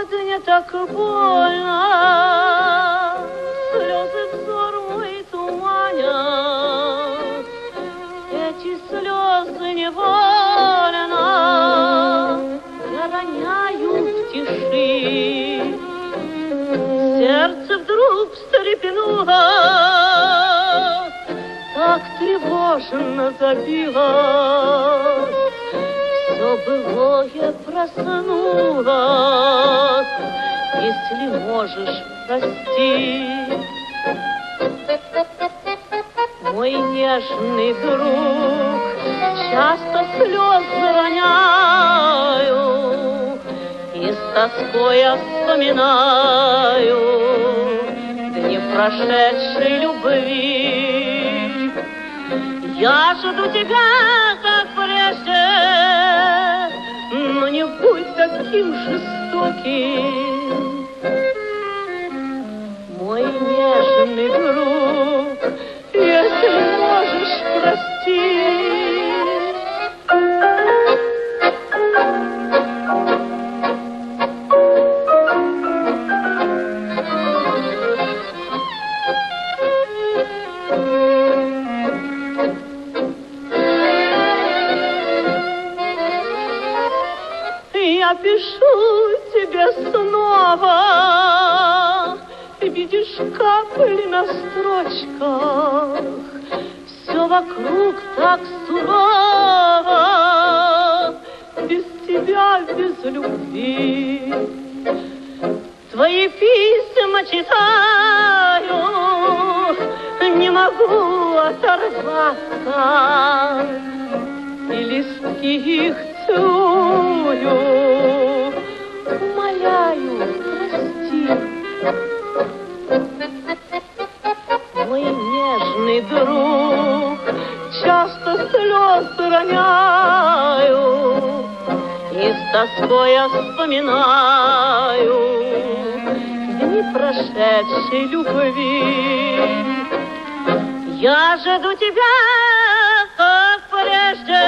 сегодня так больно, слезы взор мой туманят, эти слезы невольно я роняю в тиши. Сердце вдруг встрепенулось, так тревожно забилось, все былое проснулось, если можешь, прости. Мой нежный друг, часто слезы роняю, и с тоской я вспоминаю дни прошедшей любви. Я жду тебя, как прежде, но не будь таким жестоким. Мой нежный друг, если можешь, прости. Я пишу тебе снова, видишь капли на строчках, все вокруг так сурово, без тебя, без любви. Твои письма читаю, не могу оторваться, и листки их целую, умоляю, прости. Мой нежный друг, часто слезы роняю, и с тоской я вспоминаю дни прошедшей любви. Я жду тебя, как прежде,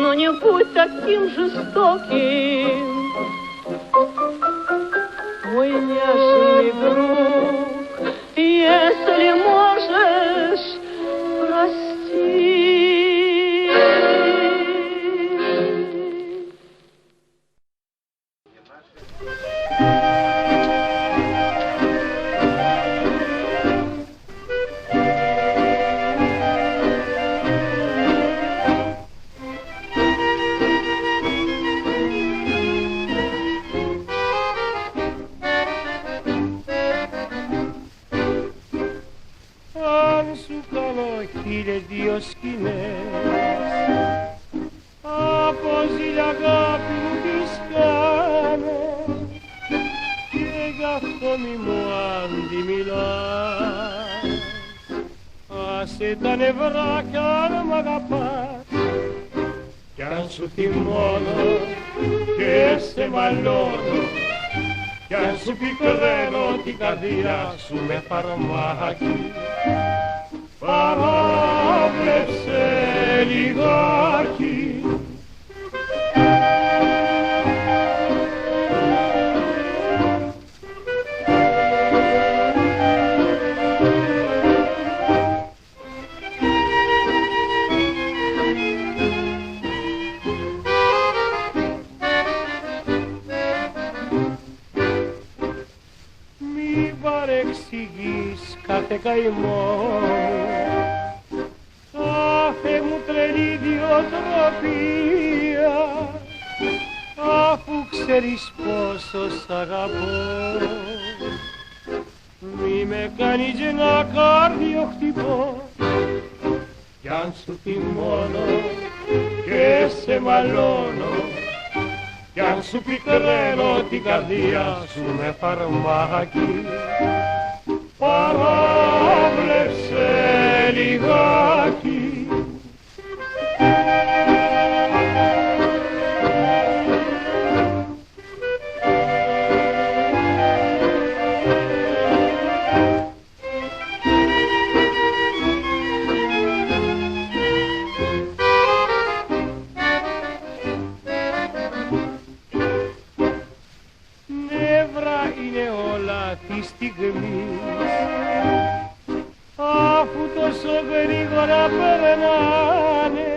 но не будь таким жестоким. Мой нежный друг, если можешь, прости. Δύο σκηνές από η αγάπη μου τις κάνε και γι' αυτό μη μου αντιμιλάς. Άσε τα νευρά κι αν μ' αγαπάς κι αν σου θυμώνω και σε μαλώνω κι αν σου πικραίνω την καρδιά σου με φαρμάκι. Παράβλεψε λιγάκι. Μη παρεξηγείς κάθε καημό, κάθε μου τρελή ιδιοτροπία, αφού ξέρεις πόσο σ' αγαπώ. Μη με κάνεις να κάρδιο χτυπώ, κι αν σου θυμώνω και σε μαλώνω, κι αν σου πικραίνω την καρδιά σου με φαρμάκι. Παράβλεψε λιγάκι. στιγμής, αφού τόσο γρήγορα περνάνε,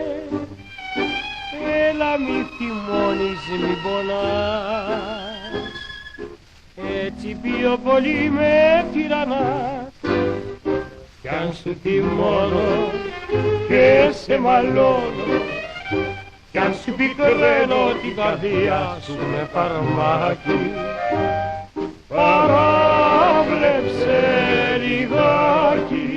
έλα μη θυμώνεις, μη πονάς, έτσι πιο πολύ με τυραννάς. Κι αν σου θυμώνω και σε μαλώνω, κι αν σου πικραίνω την καρδιά σου με φαρμάκι, παράβλεψε λιγάκι.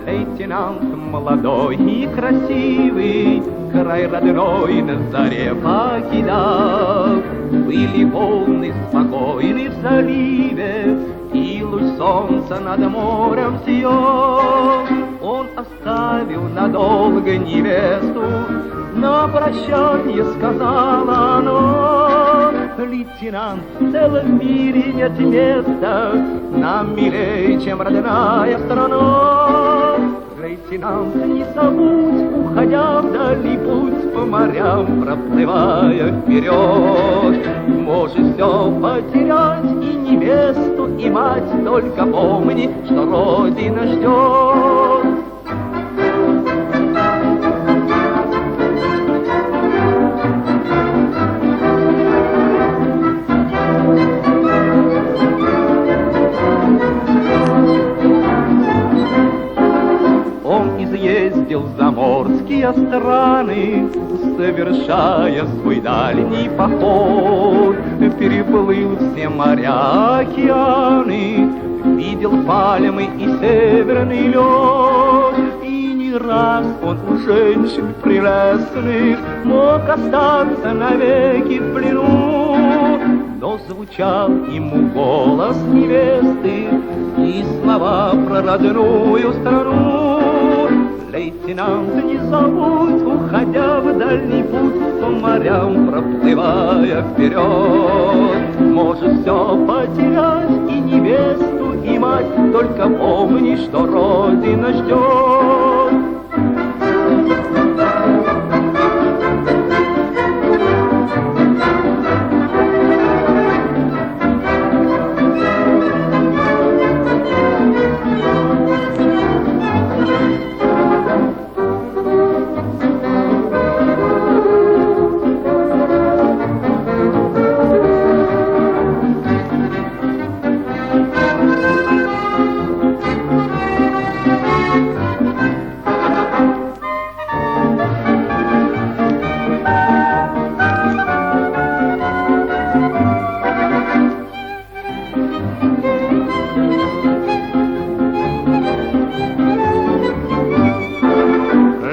Лейтенант молодой и красивый край родной на заре покидал. Были волны спокойны в заливе, и луч солнца над морем сиял. Он оставил надолго невесту, на прощанье сказала она: лейтенант, в целом мире нет места нам милей, чем родная страна. Лейтенант, не забудь, уходя в дальний путь, по морям проплывая вперед, можешь все потерять, и невесту, и мать, только помни, что Родина ждет. Он из изъездил заморские страны, совершая свой дальний поход, переплыл все моря, океаны, видел пальмы и северный лед. И не раз он у женщин прелестных мог остаться навеки в плену, но звучал ему голос невесты и слова про родную страну. Лейтенант, не забудь, уходя в дальний путь, по морям проплывая вперед, можешь все потерять, и невесту, и мать, только помни, что Родина ждет.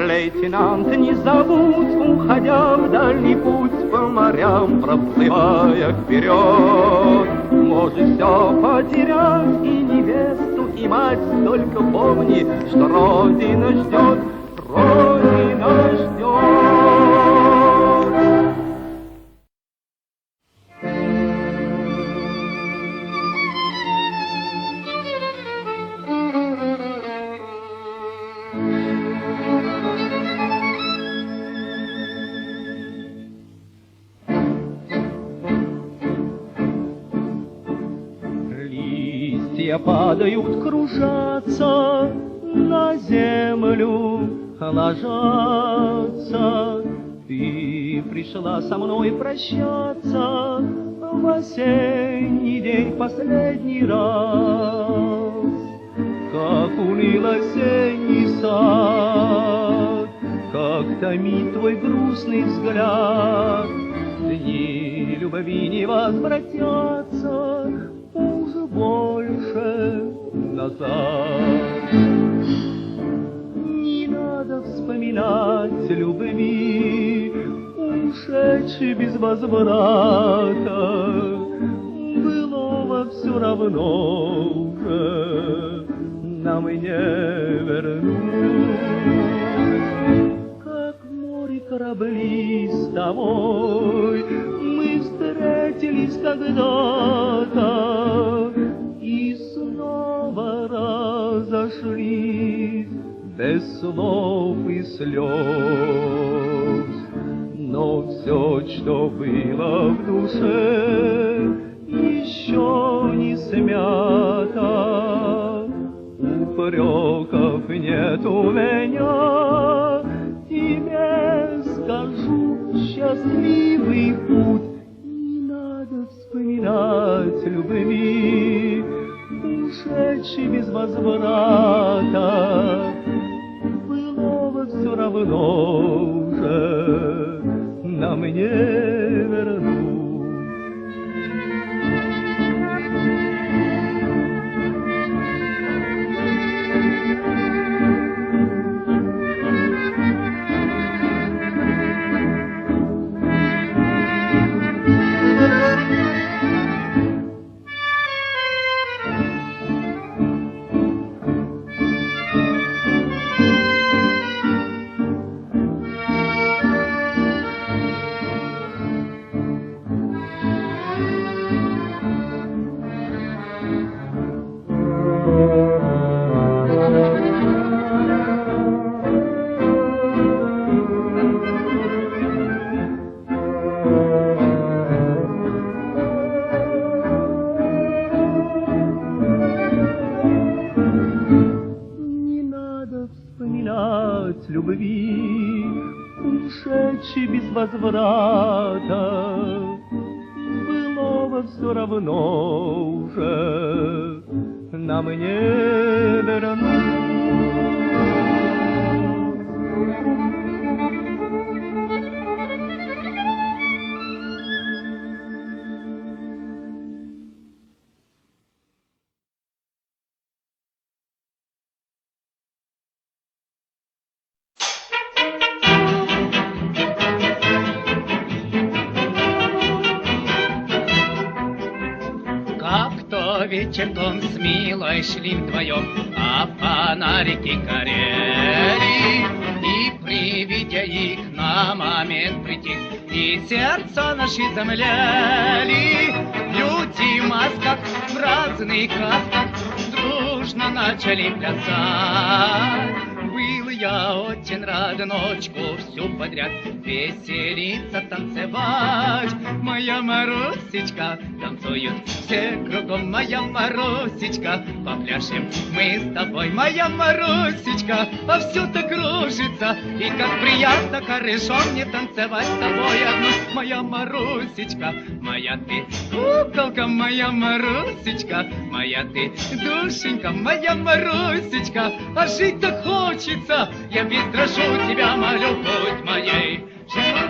Лейтенант, не забудь, уходя в дальний путь, по морям проплывая вперед, можешь все потерять, и невесту, и мать, только помни, что Родина ждет, Родина ждет. Падают, кружатся, на землю ложатся. Ты пришла со мной прощаться в осенний день последний раз. Как уныл осенний сад, как томит твой грустный взгляд. Дни любви не возвратятся уже больше назад. Не надо вспоминать любви, ушедшей без возврата. Былого все равно уже нам и не вернуть. Как в море корабли с тобой мы встретились когда-то и снова разошлись без слов и слез. Но все, что было в душе, еще не смято. Упреков нет у меня, тебе скажу счастливый путь. Не надо вспоминать любви, ушедшей без возврата. Былого все равно уже нам не вернуть. Любви, ушедшей без возврата, былого все равно уже нам не вернуть. вечерком с милой шли вдвоем, а фонарики горели. И приведя их на момент притих, и сердца наши замляли. Люди в масках в разных касках дружно начали плясать. Был я очень рад ночку всю подряд веселиться, танцевать. Моя Марусечка, танцуют все кругом, моя Марусечка, попляшем мы с тобой, моя Марусечка, а все-то кружится, и как приятно, хорошо мне танцевать с тобой одну. Моя Марусечка, моя ты куколка, моя Марусечка, моя ты душенька, моя Марусечка, а жить так хочется, я весь дрожу, тебя молю, будь моей женой.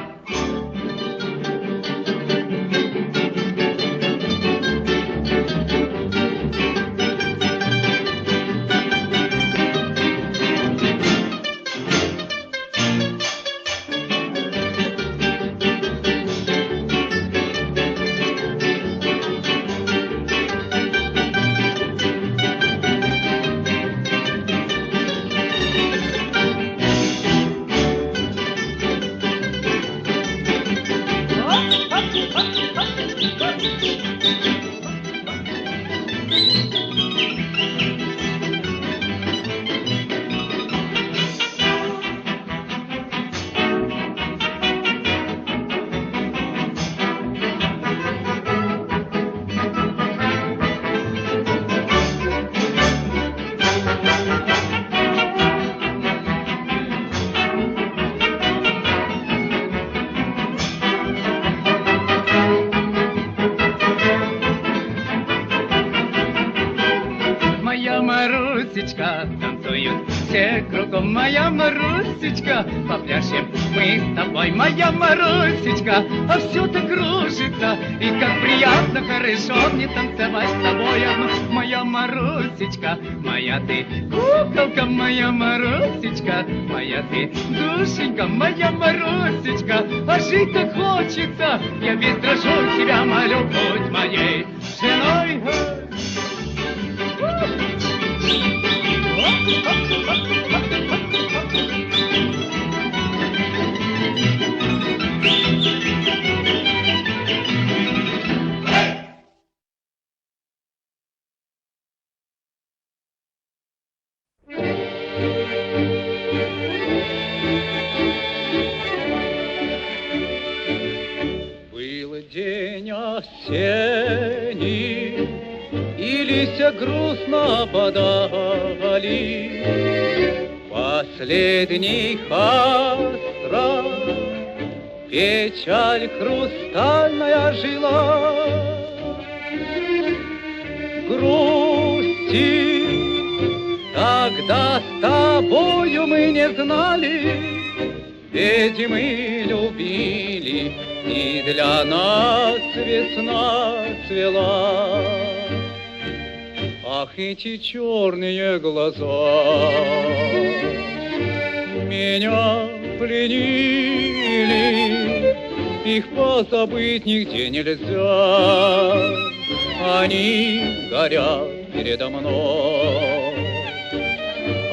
Танцуют все кругом, моя Марусечка, попляшем мы с тобой, моя Марусечка, а все-то кружится, и как приятно, хорошо мне танцевать с тобой одну. Моя Марусечка, моя ты куколка, моя Марусечка, моя ты душенька, моя Марусечка, а жить так хочется, я весь дрожу, тебя молю, будь моей женой. Был день осенний, и листья грустно подали. Последний остров, печаль хрустальная жила. Грусти тогда с тобою мы не знали, ведь мы любили, и для нас весна цвела. Ах, эти черные глаза меня пленили, их позабыть нигде нельзя. Они горят передо мной.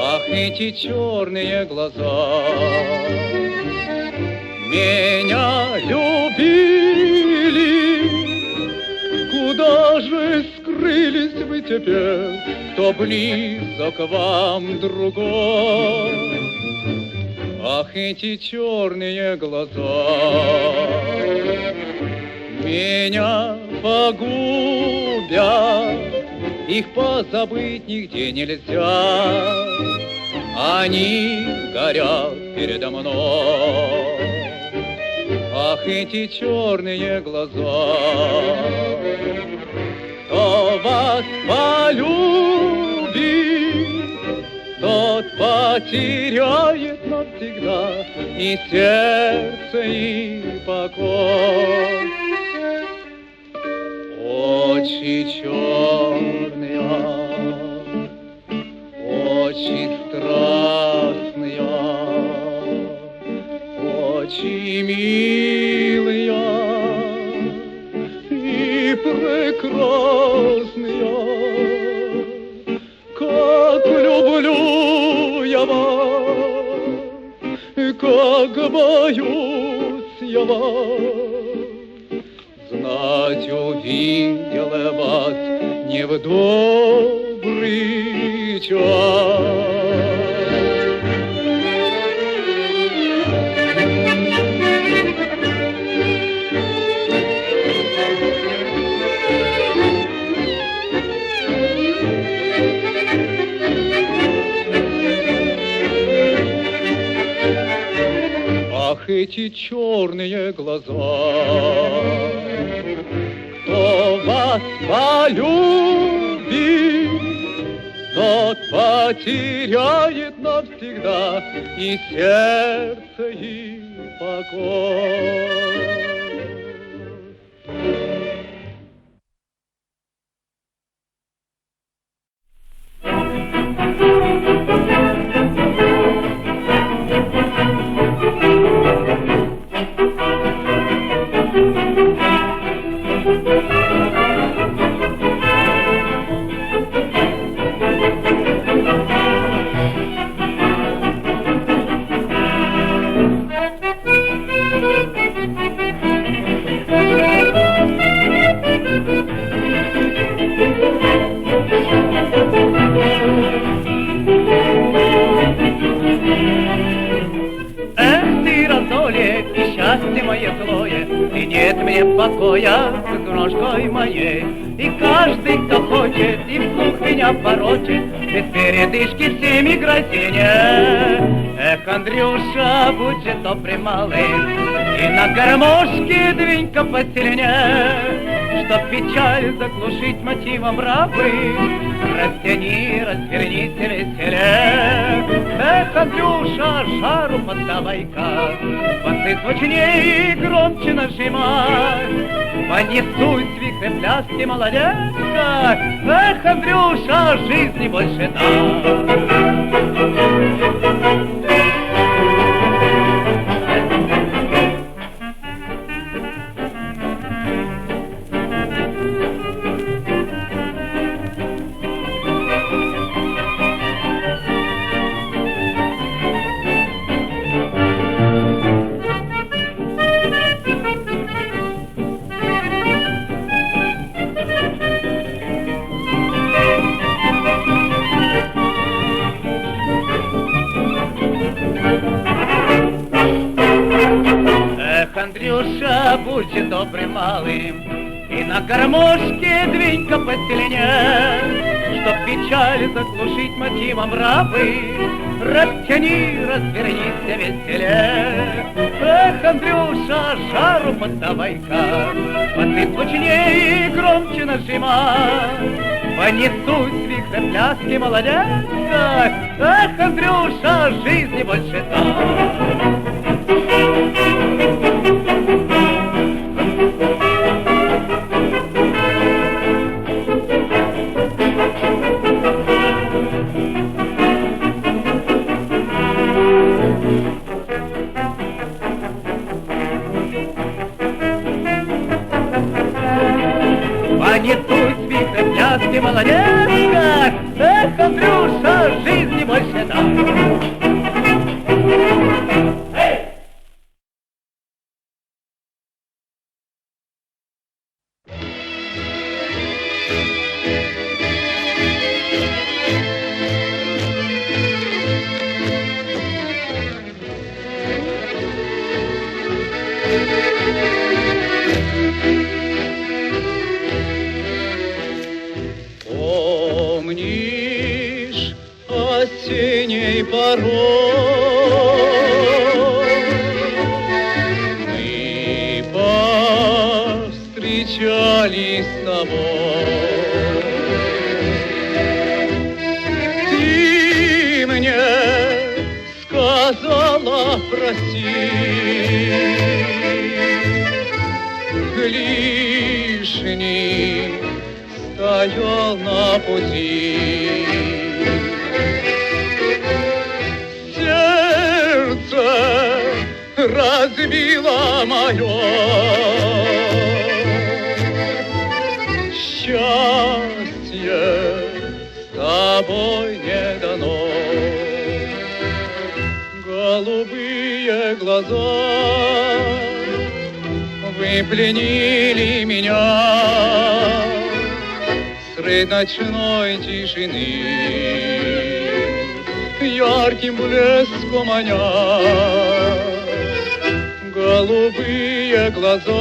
Ах, эти черные глаза меня любили. Куда же скрылись вы теперь, кто близок вам другой? Ах, эти черные глаза меня погубят, их позабыть нигде нельзя. Они горят передо мной. Ах, эти черные глаза, кто вас полюбит, тот потеряет навсегда и сердце, и покой. Очи черные, очи страстные, очи милые и прекрасные. как боюсь я вас. Знать увидела вас не в добрый час. Ах, эти черные глаза, кто вас полюбит, тот потеряет навсегда и сердце, и покой. Счастье мое злое, и нет мне покоя с игрушкой моей. И каждый, кто хочет, и вслух меня порочит, без передышки всеми грозения. Эх, Андрюша, будь же добрый малый, и на гармошке двинь-ка посильнее, чтоб печаль заглушить мотивом рабы. Растяни, развернись веселее. Эх, Андрюша, жару поддавай-ка, басы звучнее и громче нажимай. Понесусь в вихре пляски молодецка. Эх, Андрюша, жизни больше дай. Андрюша, будь добрым малым, и на гармошке двинь-ка посильнее, чтоб печаль заглушить мотивом рабы. Растяни, развернись веселее. Эх, Андрюша, жару поддавай-ка, басы звучнее и громче нажимай. Понесусь в вихре пляски молодецка. Эх, Андрюша, жизни больше дай. Понесусь в вихре пляски молодецка. Эх, Андрюша, жизни больше дай. Помнишь осенней порой мы повстречались с тобой? Ты мне сказала прости, лишний стоял на пути. Сердце разбило мое, счастье с тобой не дано. голубые глаза, вы пленили меня средь ночной тишины, ярким блеском маня. Голубые глаза,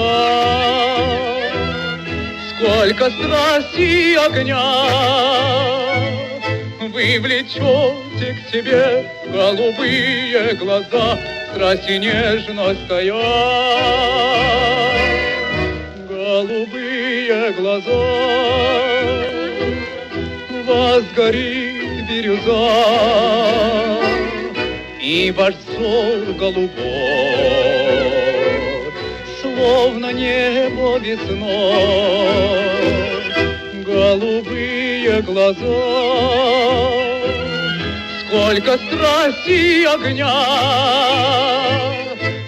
сколько страсти и огня вы влечете к себе, голубые глаза, страсть и нежность тая. Голубые глаза, в вас горит бирюза, и ваш взор голубой, словно небо весной. Голубые глаза, сколько страсти и огня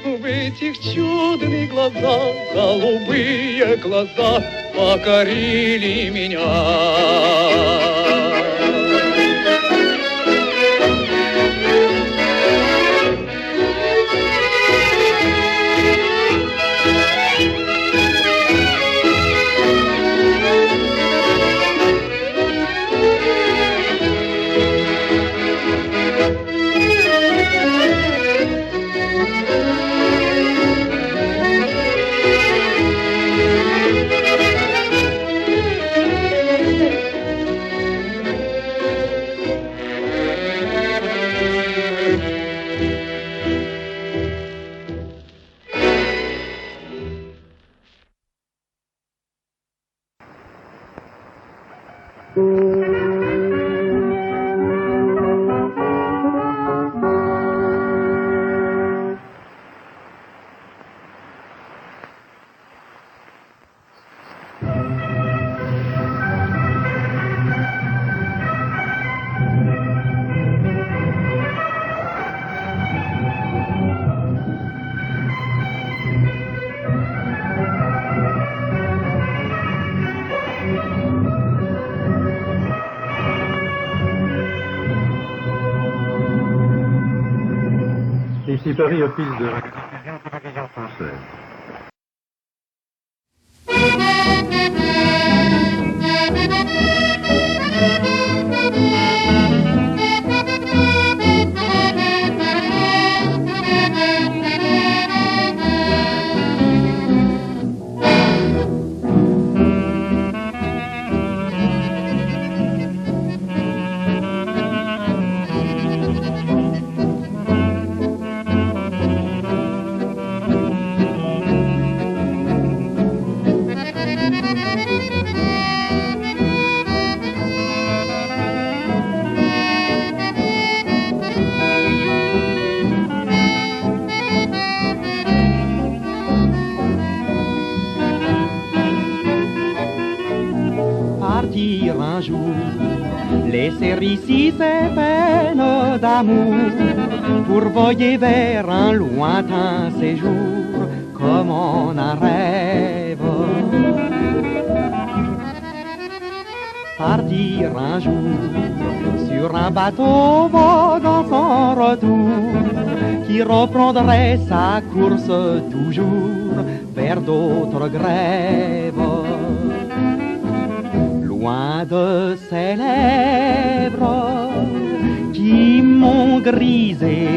в этих чудных глазах, голубые глаза покорили меня. Ici Paris, office de radiodiffusion française. Un jour, laisser ici ses peines d'amour pour voyer vers un lointain séjour comme en un rêve. Partir un jour sur un bateau voguant sans retour qui reprendrait sa course toujours vers d'autres grèves. Loin de ces lèvres qui m'ont grisé,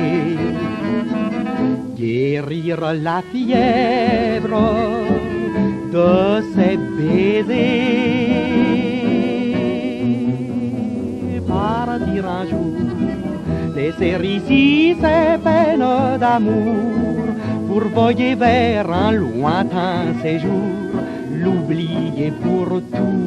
guérir la fièvre de ces baisers. Partir un jour, laisser ici ces peines d'amour pour voyer vers un lointain séjour, l'oublier pour toujours.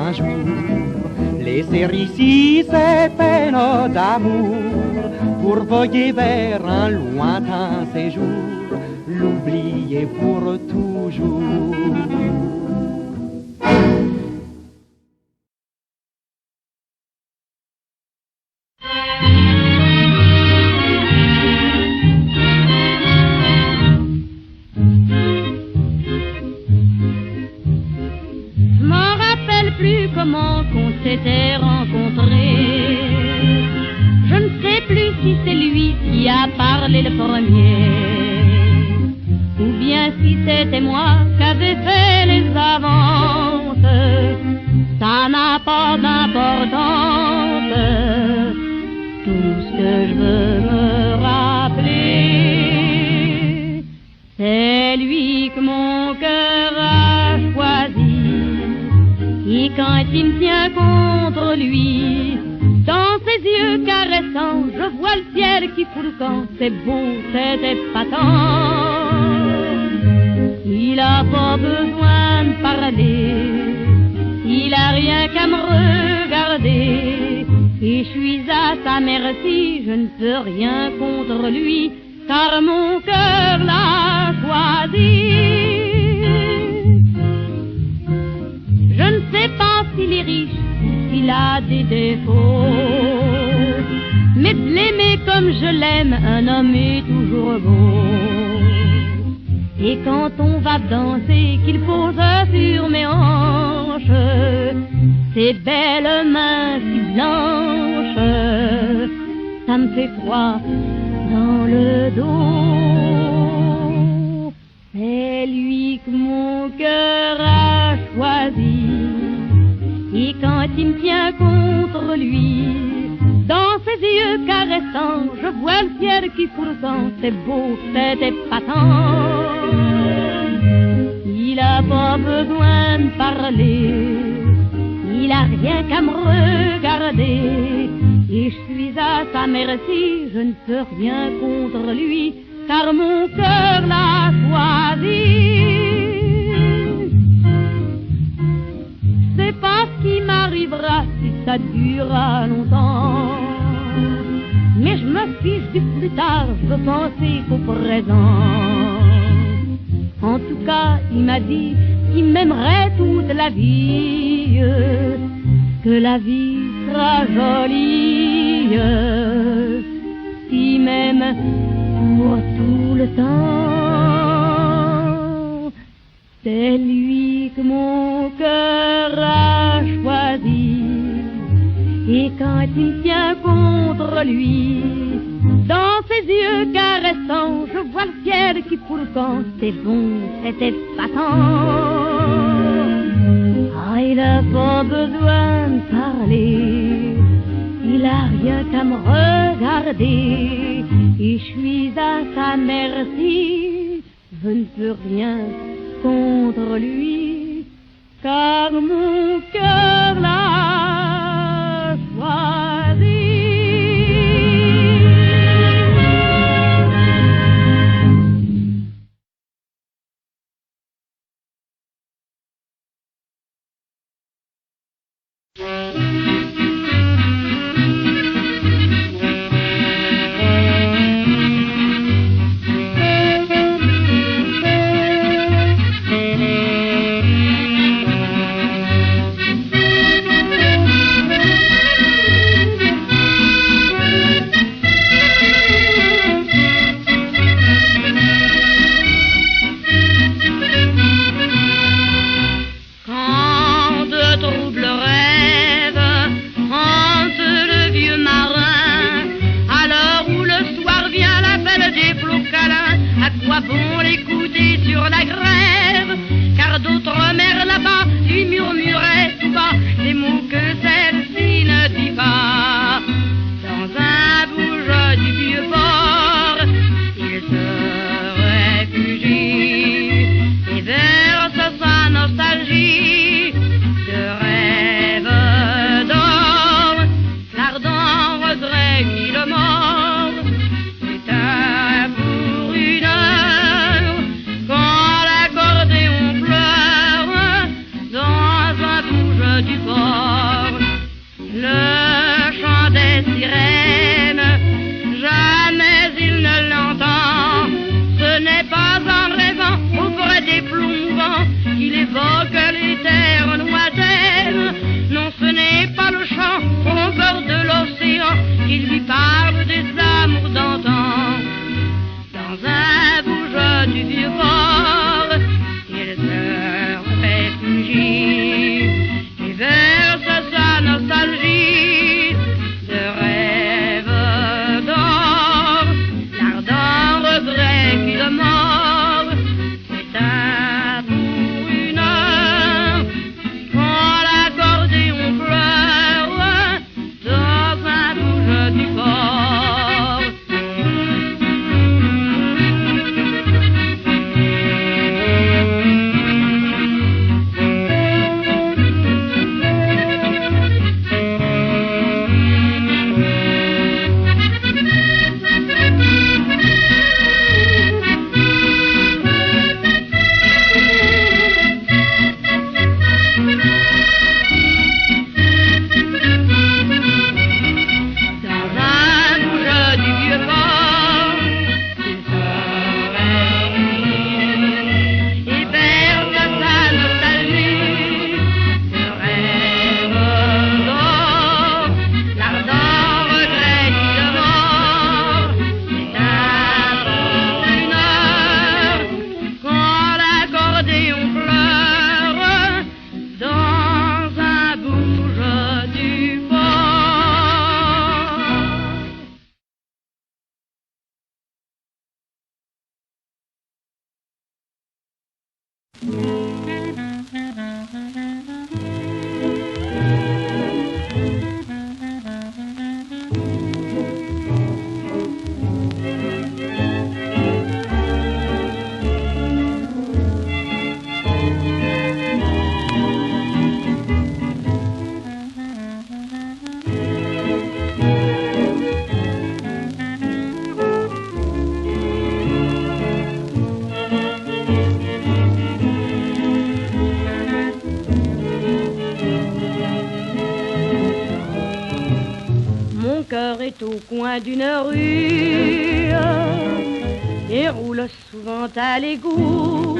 un jour. Laisser ici ses peines d'amour pour voguer vers un lointain séjour, l'oublier pour toujours. Comment qu'on s'était rencontrés. Je ne sais plus si c'est lui qui a parlé le premier, ou bien si c'était moi qui avais fait les avances. Ça n'a pas d'importance. Tout ce que je veux me rappeler, c'est lui que mon cœur a choisi. Et quand il me tient contre lui, dans ses yeux caressants, je vois le ciel qui fout le camp. C'est beau, c'est épatant. Il a pas besoin de parler, il a rien qu'à me regarder. Et je suis à sa merci, je ne peux rien contre lui, car mon cœur l'a choisi. Je ne sais pas s'il est riche, s'il a des défauts, mais de l'aimer comme je l'aime, un homme est toujours beau. Et quand on va danser, qu'il pose sur mes hanches ses belles mains si blanches, ça me fait froid dans le dos. C'est lui que mon cœur a choisi. Et quand il me tient contre lui, dans ses yeux caressants, je vois le ciel qui fout le sang. C'est beau, c'est épatant. Il a pas besoin de parler, il a rien qu'à me regarder. Et je suis à sa merci, je ne peux rien contre lui, car mon cœur l'a choisi. C'est pas ce qui m'arrivera si ça durera longtemps, mais je me fiche du plus tard, je veux penser qu'au présent. En tout cas, il m'a dit qu'il m'aimerait toute la vie, que la vie sera jolie, s'il m'aime pour tout le temps. C'est lui que mon cœur a choisi. Et quand il me tient contre lui, dans ses yeux caressants, je vois le ciel qui fout le camp. C'est bon, c'est épatant. Ah, il a pas besoin de parler, il a rien qu'à me regarder. Et je suis à sa merci, je ne peux rien contre lui, car mon cœur l'a choisi. port. Le chant des sirènes, jamais il ne l'entend. Ce n'est pas en rêvant auprès des plombants qu'il évoque les terres lointaines. Non, ce n'est pas le chant au bord de l'océan qu'il lui parle des amours d'antan. Dans un bouge du vieux port, il se réfugie et verse sa nostalgie de rêve d'or. L'ardent regret qui demeure s'éteint pour une heure quand l'accordéon pleure dans un bouge du port. Est au coin d'une rue et roule souvent à l'égout.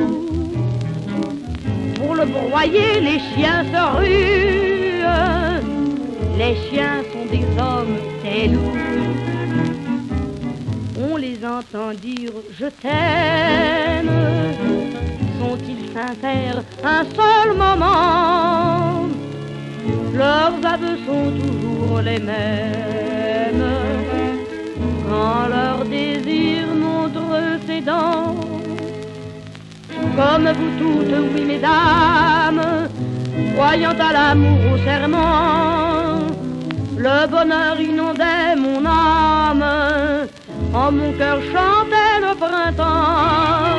Pour le broyer, les chiens se ruent. Les chiens sont des hommes, des loups. On les entend dire je t'aime. Sont-ils sincères un seul moment? Leurs aveux sont toujours les mêmes. Quand leur désir montre ses dents, comme vous toutes, oui mesdames, croyant à l'amour, au serment, le bonheur inondait mon âme, en mon cœur chantait le printemps.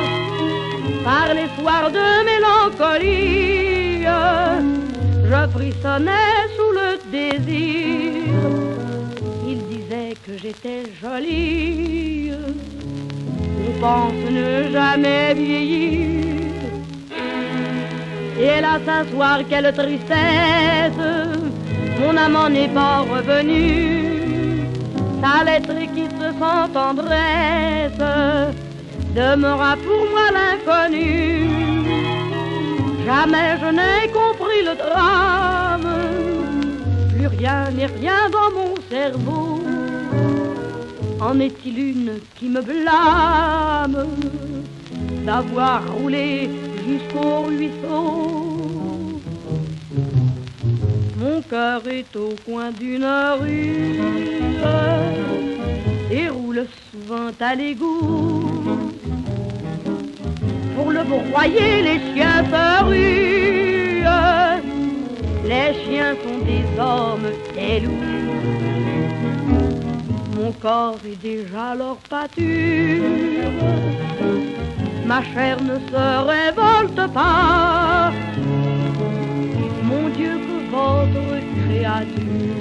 Par les soirs de mélancolie, je frissonnais sous le désir. Il disait que j'étais jolie. On pense ne jamais vieillir. Et là, ce soir, quelle tristesse, mon amant n'est pas revenu. Sa lettre qui se sent tendresse demeura pour moi l'inconnu. Jamais je n'ai compris le drame, plus rien n'est rien dans mon cerveau. En est-il une qui me blâme d'avoir roulé jusqu'au ruisseau? Mon cœur est au coin d'une rue et roule souvent à l'égout. Pour le broyer, les chiens se ruent. Les chiens sont des hommes, des loups. Mon corps est déjà leur pâture. Ma chair ne se révolte pas. Mon Dieu, que votre créature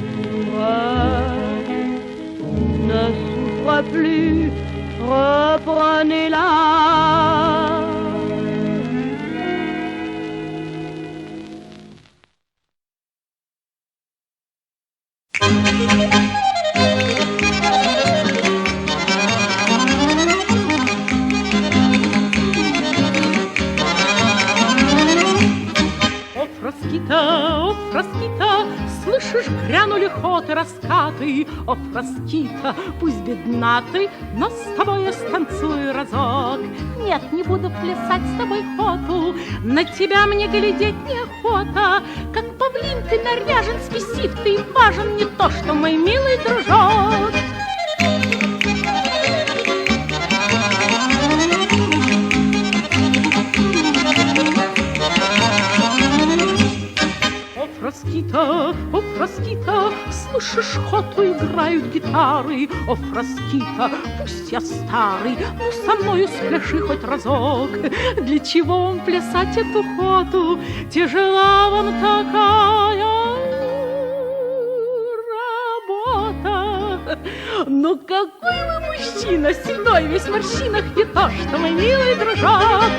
ne souffre plus, reprenez-la. О, Фраскита, слышишь, грянули хоты, раскаты. О, Фраскита, пусть бедна ты, но с тобой я станцую разок. Нет, не буду плясать с тобой хоту, на тебя мне глядеть неохота. Как павлин ты наряжен, спесив ты и важен, не то, что мой милый дружок. О, Фраскита, слышишь, хоту играют гитары. О, Фраскита, пусть я старый, ну со мною спляши хоть разок. Для чего вам плясать эту хоту? Тяжела вам такая работа. Но какой вы мужчина, седой, весь в морщинах, не то, что мой милый дружок.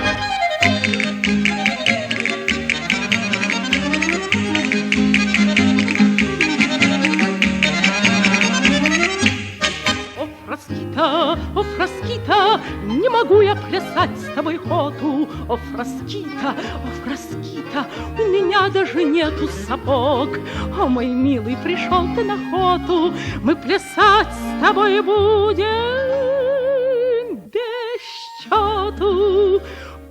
О, Фраскита, не могу я плясать с тобой хоту. О, Фраскита, у меня даже нету сапог. О, мой милый, пришел ты на хоту, мы плясать с тобой будем без счету.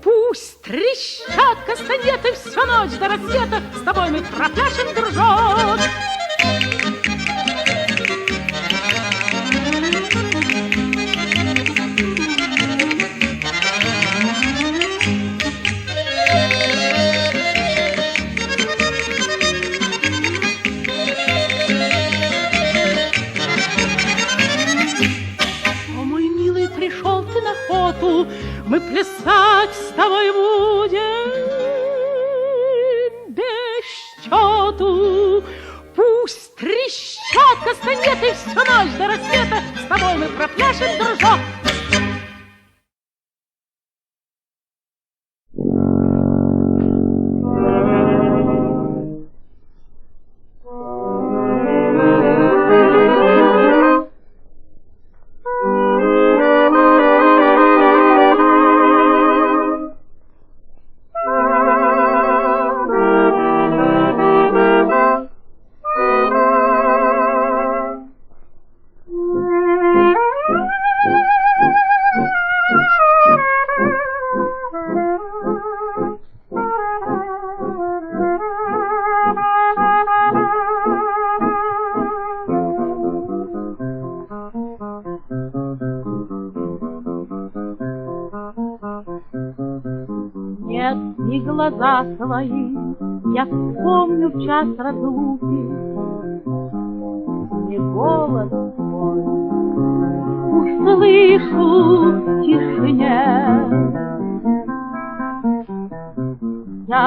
Пусть трещат кастанеты всю ночь до рассвета, с тобой мы пропляшем, дружок. Мы плясать с тобой будем без счету. Пусть трещат кастанеты всю ночь до рассвета, с тобой мы пропляшем, дружок. Глаза свои я вспомню в час разлуки, не голос твой услышу в тишине. Я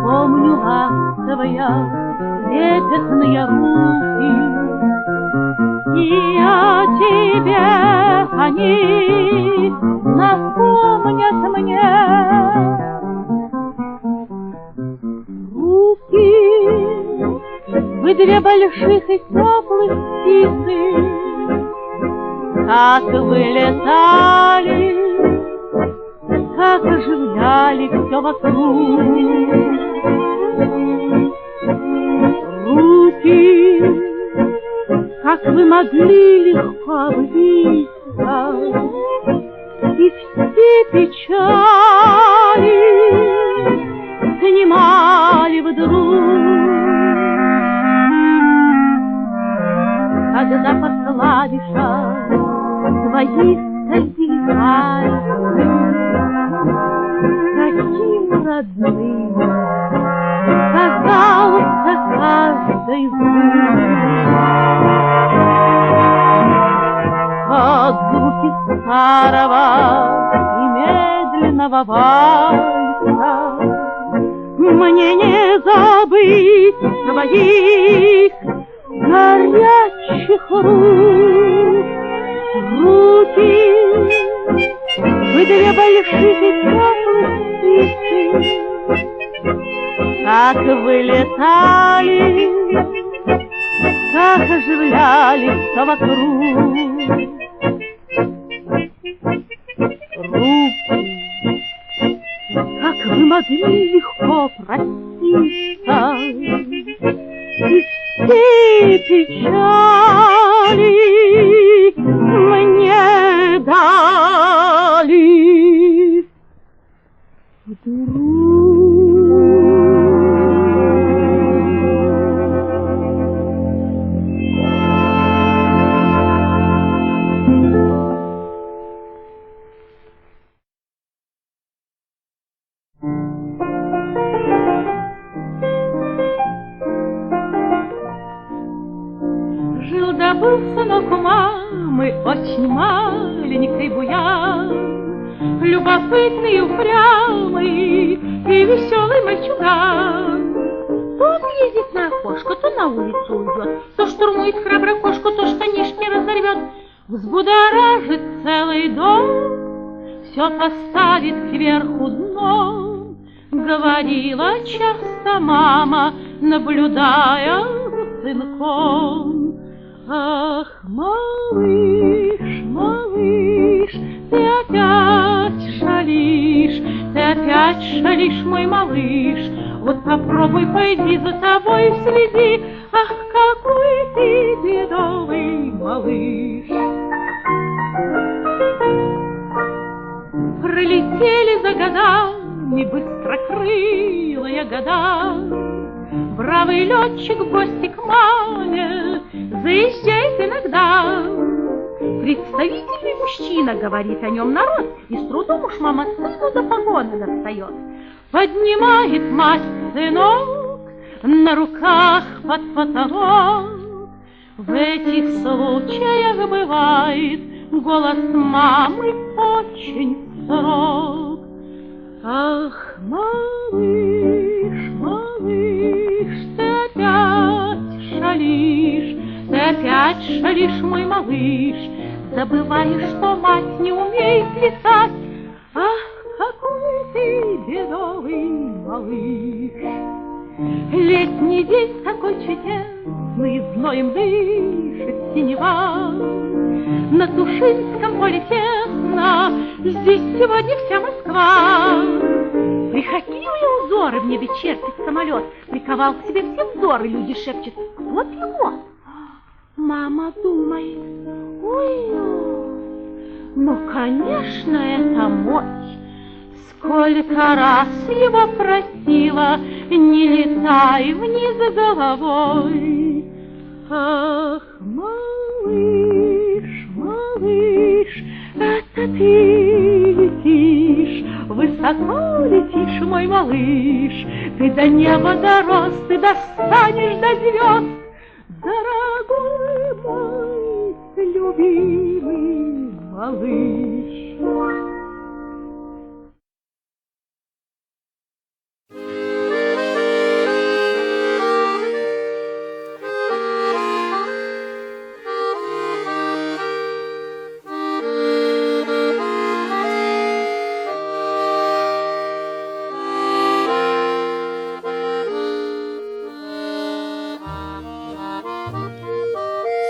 помню ласковые трепетные руки, и о тебе они напомнят мне. Вы две больших и теплых птицы, как вылетали, как оживляли все вокруг. Руки, как вы могли легко близко, и все печали снимали вдруг. Когда по клавишам твоих скользили пальцы, каким родным казался каждый звук. От звуки старого и медленного вальса мне не забыть твоих горячих рук. Руки, вы две больших и теплых птицы, как вылетали, как ожидали смеялись вокруг. Руки, как вы могли легко проститься, и все печали мне дали вдруг. Жил-да-был сынок у мамы, очень маленький буян, любопытный, упрямый и веселый мальчуган. То он ездит на окошко, то на улицу уйдет, то штурмует храбро кошку, то штанишки разорвет, взбудоражит целый дом, все поставит кверху дном. Говорила часто мама, наблюдая за сынком. Ах, малыш, малыш, ты опять шалишь, мой малыш. Вот попробуй, пойди за тобой следи. Ах, какой ты бедовый малыш. Пролетели за годами быстрокрылые года. Бравый летчик в гости к маме заезжает иногда. Представительный мужчина, говорит о нем народ, и с трудом уж мама сыну до погоны достает. Поднимает мать сынок на руках под потолок. В этих случаях бывает голос мамы очень строг. Ах, малыш, малыш, ты опять шалишь, мой малыш. Забываешь, что мать не умеет летать. Ах, какой ты бедовый малыш. Летний день такой чудесный, зноем дышит синева. На Тушинском поле тесно, здесь сегодня вся Москва. Прихотливые узоры в небе чертит самолет, приковал к себе все взоры, люди шепчут: кто пилот? Мама думает: ой, ну, конечно, это мой. Сколько раз его просила: не летай вниз головой. Ах, малыш, малыш, это ты летишь, высоко летишь, мой малыш. Ты до неба дорос, ты достанешь до звезд, дорогой мой любимый малыш.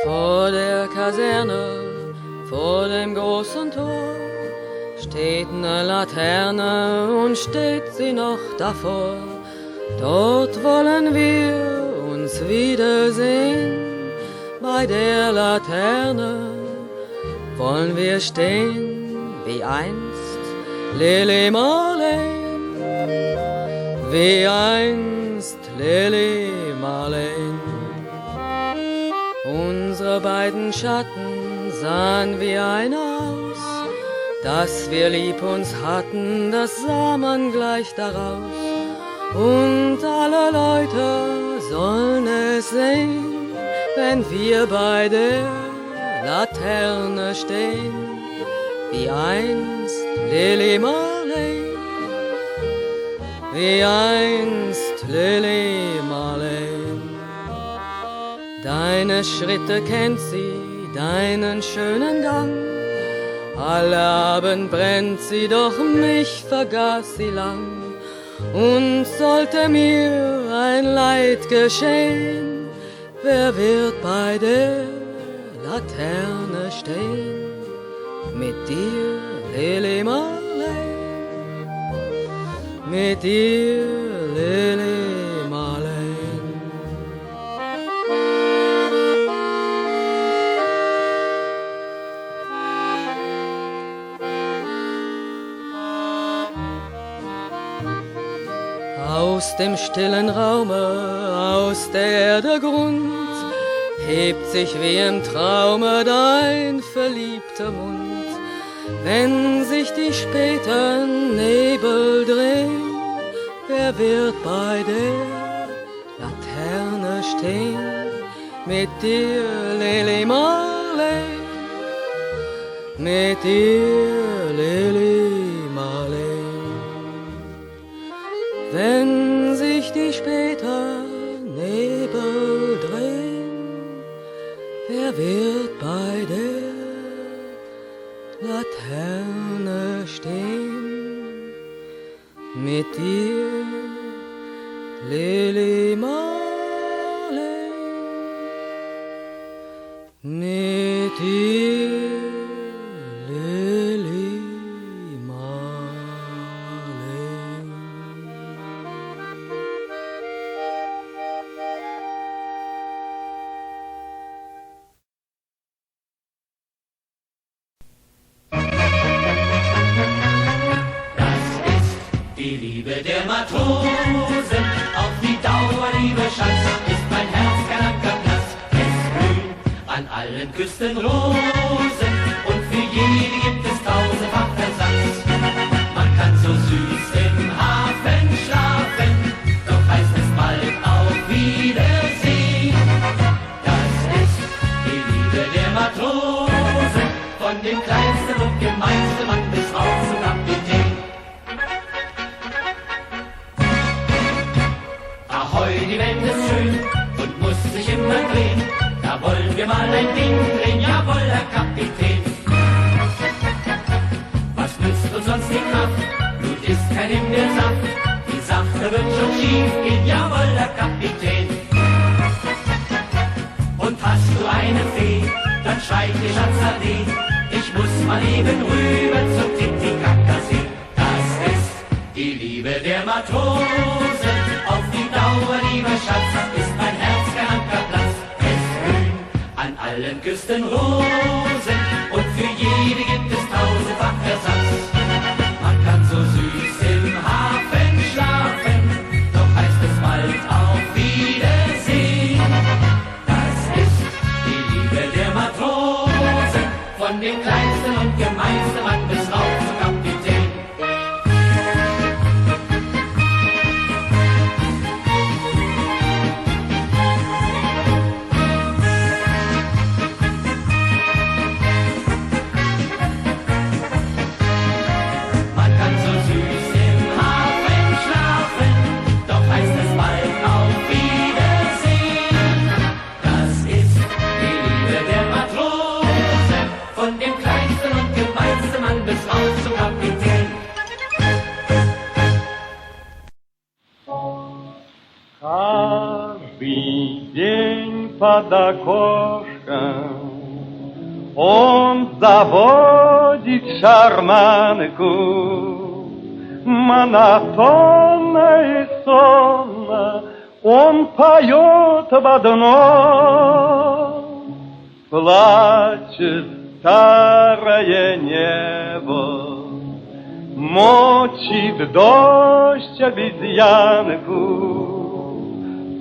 Vor der Kaserne, vor dem großen Tor, steht eine Laterne und steht sie noch davor. Dort wollen wir uns wiedersehen, bei der Laterne wollen wir stehen, wie einst Lili Marleen, wie einst Lili Marleen. Unsere beiden Schatten sahen wie einer aus, dass wir lieb uns hatten, das sah man gleich daraus. Und alle Leute sollen es sehen, wenn wir bei der Laterne stehen, wie einst Lili Marleen, wie einst Lili Marleen. Deine Schritte kennt sie, deinen schönen Gang. Alle Abend brennt sie, doch mich vergaß sie lang. Und sollte mir ein Leid geschehen, wer wird bei der Laterne stehen, mit dir, Lili Marleen, mit dir, Lili Marleen. Aus dem stillen Raume, aus der Erde Grund, hebt sich wie im Traume dein verliebter Mund. Wenn sich die späten Nebel drehen, wer wird bei der Laterne stehen? Mit dir, Lili Marleen, mit dir, Lili Marleen. Wenn sich die späten Nebel drehen, wer wird bei der Laterne stehen? Mit dir, Lili Marleen, mit dir, Lili Marleen. Die Liebe der Matrosen, auf die Dauer, liebe Schatz, ist mein Herz kein Ankerplatz. Es blühen an allen Küsten Rosen und für jede gibt es tausendfach Ersatz. Man kann so süß im Hafen schlafen, doch heißt es bald auf Wiedersehen. Das ist die Liebe der Matrosen, von dem kleinsten und gemeinsten Mann bis rauf zum Kapitän. Die Welt ist schön und muss sich immer drehen. Da wollen wir mal ein Ding drehen, jawohl, Herr Kapitän. Was nützt uns sonst die Kraft? Blut ist kein Himbeersaft. Die Sache wird schon schief gehen, jawohl, Herr Kapitän. Und hast du eine Fee, dann schreit die Schatzadee. Ich muss mal eben rüber zum Titicacasee. Das ist die Liebe der Matrosen. Auf die Dauer, lieber Schatz, ist mein Herz kein Ankerplatz. Es blühen an allen Küsten Rosen und für jede gibt es tausendfach Ersatz. Man kann so süß im Hafen schlafen, doch heißt es bald auf Wiedersehen. Das ist die Liebe der Matrosen, von dem kleinsten und gemeinsten Mann bis rauf zum Kapitän. Каждый день под окошком он заводит шарманку, монотонно и сонно он поет в одно. Плачет старое небо, мочит дождь обезьянку,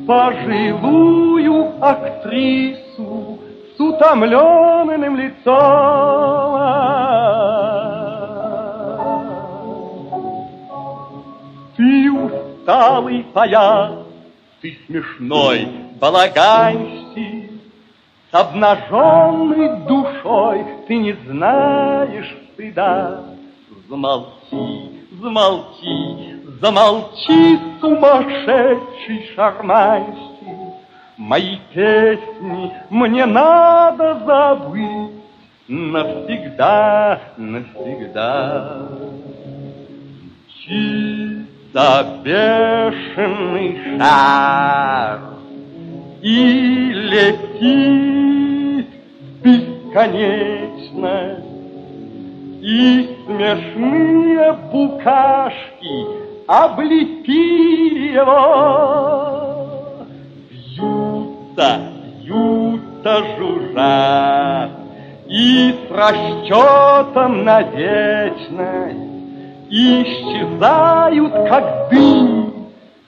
пожилую актрису с утомленным лицом. Ты усталый паяц, ты смешной балаганщик, с обнаженной душой ты не знаешь стыда. Замолчи, замолчи, замолчи, сумасшедший шарманщик. Мои песни мне надо забыть навсегда, навсегда. Мчится бешеный шар и летит без бесконечность, и смешные букашки облепили его. Вьются, жужжат, и с расчетом на вечность исчезают, как дым,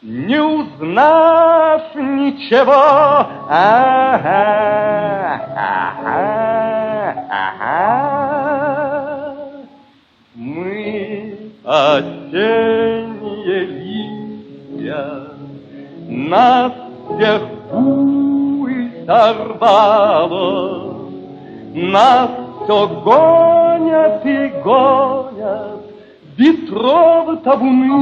не узнав ничего. Мы осенние листья, нас всех бурь сорвало, нас все гонят и гонят ветров табуны.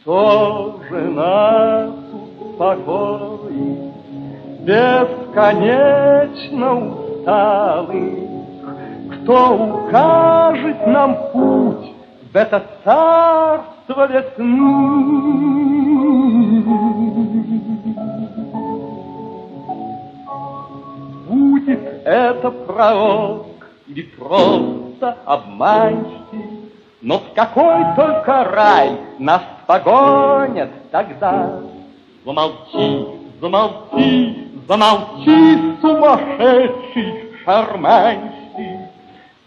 Кто же нас успокоит, бесконечно усталых? Кто укажет нам путь в это царство весны? Будет это пророк или просто обманщик, но в какой только рай нас погонят тогда? Замолчи, замолчи, замолчи, сумасшедший шарманщик.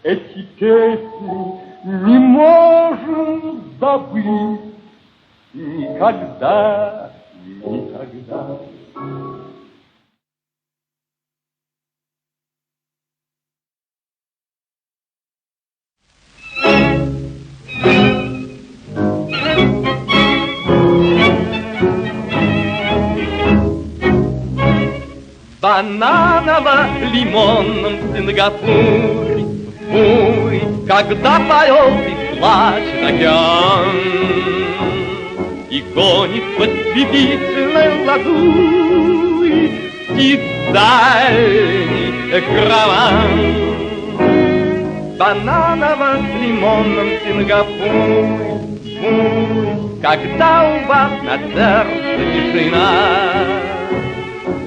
Эти песни не можем забыть никогда, никогда. Бананово-лимонном Сингапуре, ой, когда поет и плачет океан, и гонит по слепительной лазури птиц дальний караван. Бананово-лимонном Сингапуре, ой, когда у вас на сердце тишина,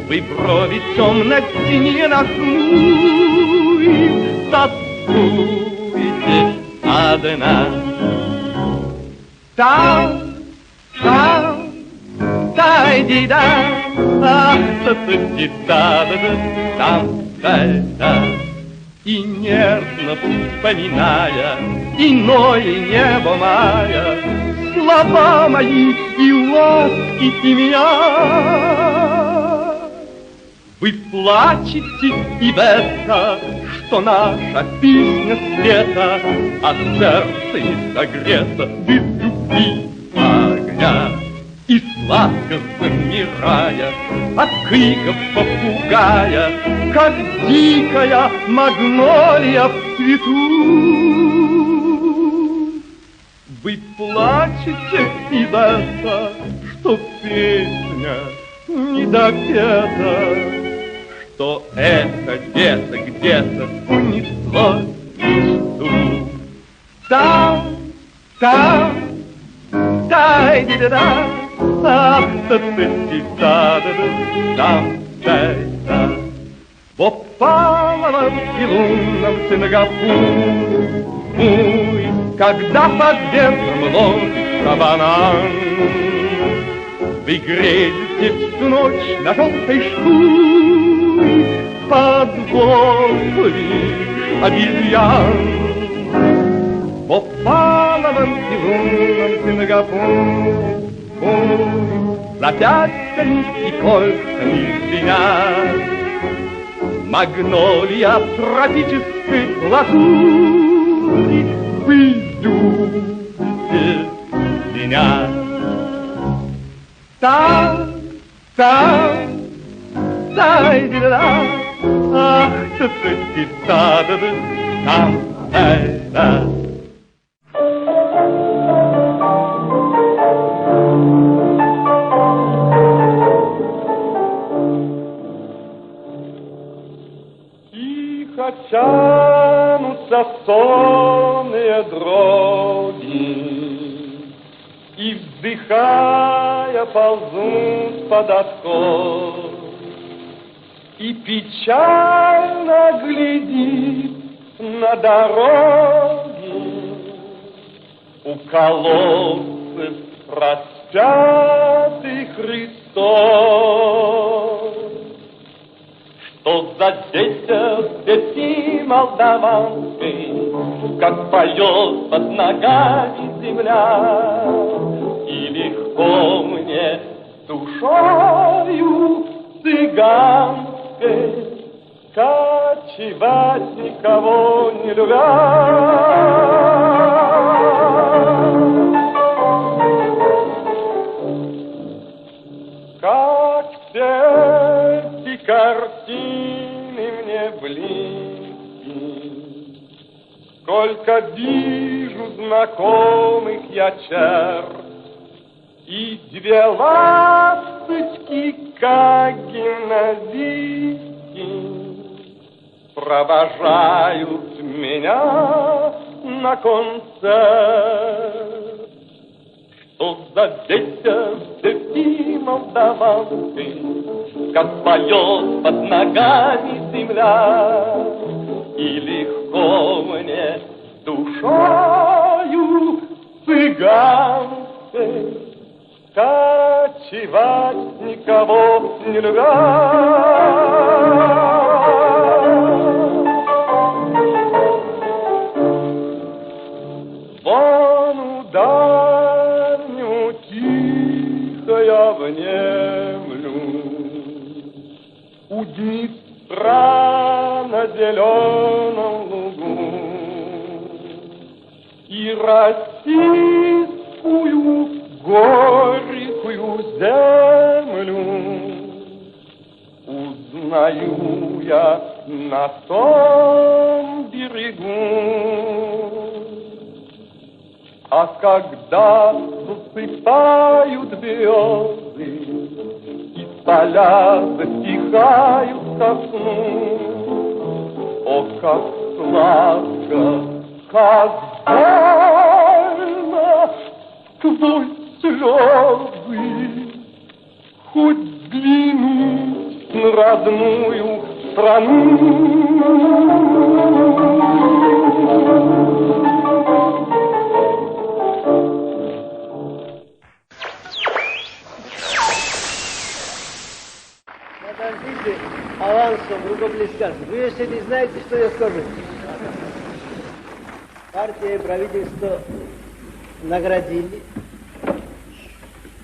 вы брови темно-синие нахмурив, тоскуете одна. Там, дай-ди-да, ах, та-та-ти-да-да-да, там, дай-да. И нежно вспоминая иное небо мая, слова мои и ласки и меня, вы плачете и в это, что наша песня света, а сердце не согрето без любви огня. И сладко замирая от криков попугая, как дикая магнолия в цвету, вы плачете и в это, что песня не допета, что это где-то унесло мечту. Там, дай-ди-да-да, ах, та-та-ти-да-да-да, там, дай-да. В опаловом и лунном Сингапуре, ой, когда под ветром ломится банан, вы греете всю ночь на желтой шкуре под вопли обезьян. В опаловом и лунном Сингапуре, запястьями и кольцами звенят, магнолия тропической лазури, вы любите меня. Там, дай-ди-да, ах, та-та-ти-да-да-да, там, дай-да. Тихо тянутся сонные дроги, и, вздыхая, ползут под откос. и печально глядит на дороги. У колодцев распятый Христос. Что за ветер в степи молдаванской, как поет под ногами земля, и легко мне душою цыганской кочевать никого не любя. Как все эти картины мне близки, сколько вижу знакомых я черт, и две ласточки, как гимназистки, провожают меня на концерт. Что за ветер в степи молдаванской, как поет под ногами земля, и легко мне душою цыганской кочевать никого не любя. Вон у дальнего тихо я внемлю, у Днестра на зеленом лугу, и российскую горькую землю узнаю я на том берегу. А когда засыпают березы и поля затихают ко сну, о, как сладко, как больно сквозь слезы хоть взглянуть на родную страну. Подождите, авансом рукоплескаться. Вы если не знаете, что я скажу. Партия и правительство наградили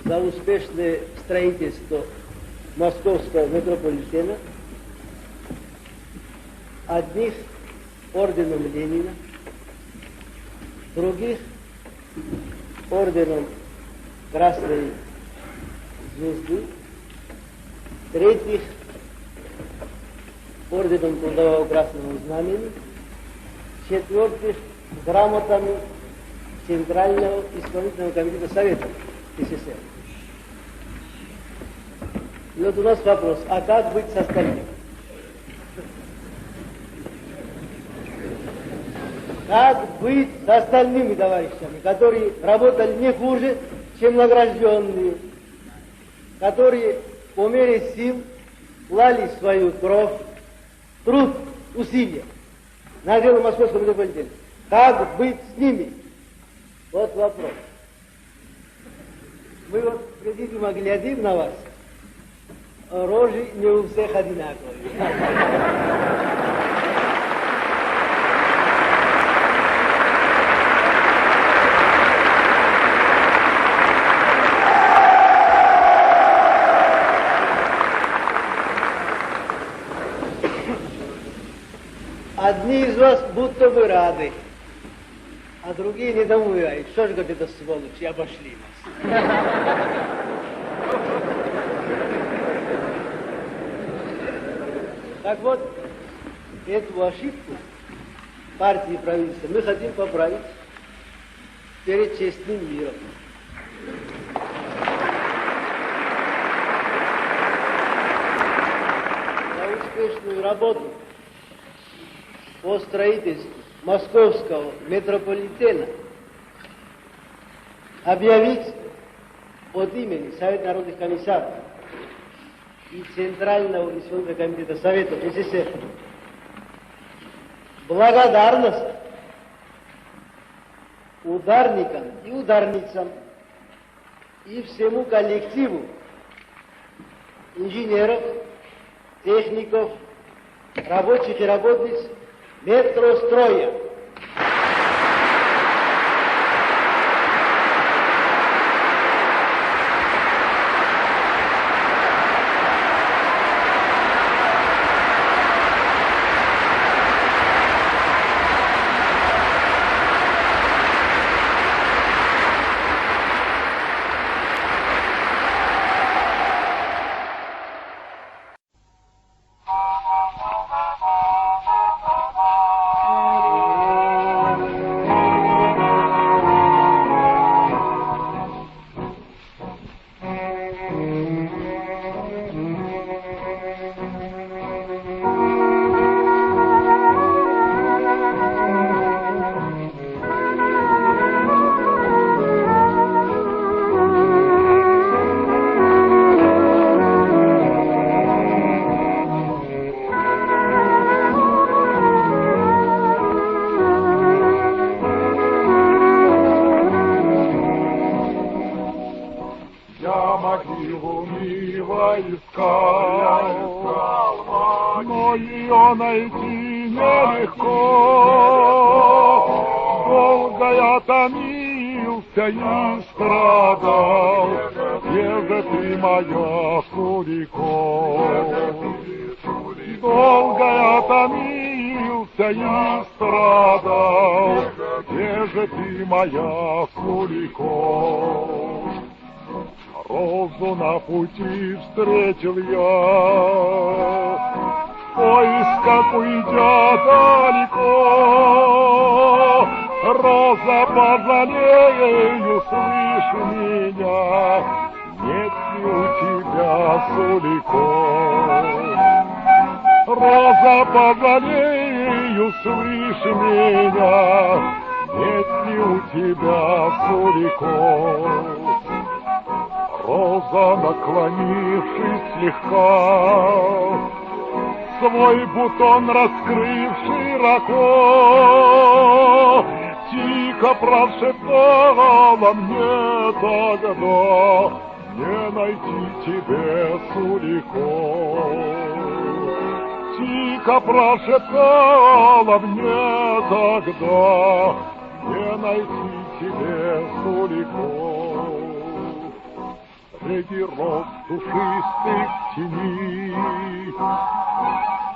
за успешное строительство московского метрополитена одних орденом Ленина, других орденом Красной Звезды, третьих орденом Трудового Красного Знамени, четвертых грамотами Центрального исполнительного комитета Совета СССР. И вот у нас вопрос, а как быть с остальными? Как быть с остальными товарищами, которые работали не хуже, чем награжденные, которые по мере сил клали свою кровь, труд, усилия на дело московского метрополитена? Как быть с ними? Вот вопрос. Мы вот президиума глядим на вас, рожи не у всех одинаковые. Одни из вас будто бы рады, а другие недоумевают. Что же, говорит, это сволочи, обошли нас. Так вот, эту ошибку партии и правительства мы хотим поправить перед честным миром. За успешную работу по строительству московского метрополитена объявить от имени Совета народных комиссаров и Центрального исполнительного комитета Советов СССР благодарность ударникам и ударницам и всему коллективу инженеров, техников, рабочих и работниц метростроя. но ее найти нелегко. Долго я томился и страдал, где же ты, моя Суриков? Долго я томился и страдал, где же ты, моя Суриков? Розу на пути встретил я, в поисках уйдя далеко. Роза, пожалею, слышь меня, нет ли у тебя Суриков? Роза, пожалею, слышь меня, нет ли у тебя Суриков? Роза, наклонившись слегка, свой бутон раскрыв широко, тихо прошептала мне тогда: не найти тебе Суриков. Тихо прошептала мне тогда: не найти тебе Суриков. Среди роз душистых теней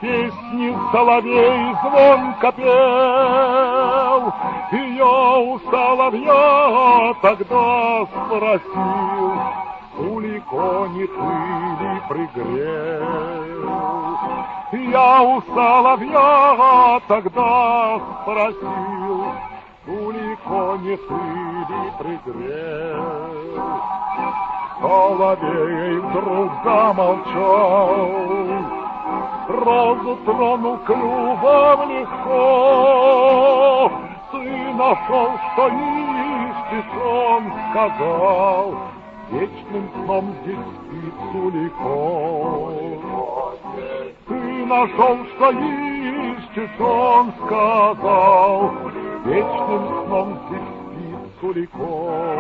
песни соловей звонко пел, и я у соловья тогда спросил: Сурико, не ты ли пригрел? Я у соловья тогда спросил: Сурико, не ты ли пригрел? Соловей вдруг замолчал, розу тронул клювом легко. Ты нашел, что ищешь, он сказал, вечным сном здесь спит Суриков. Ты нашел, что ищешь, он сказал, вечным сном здесь спит Суриков.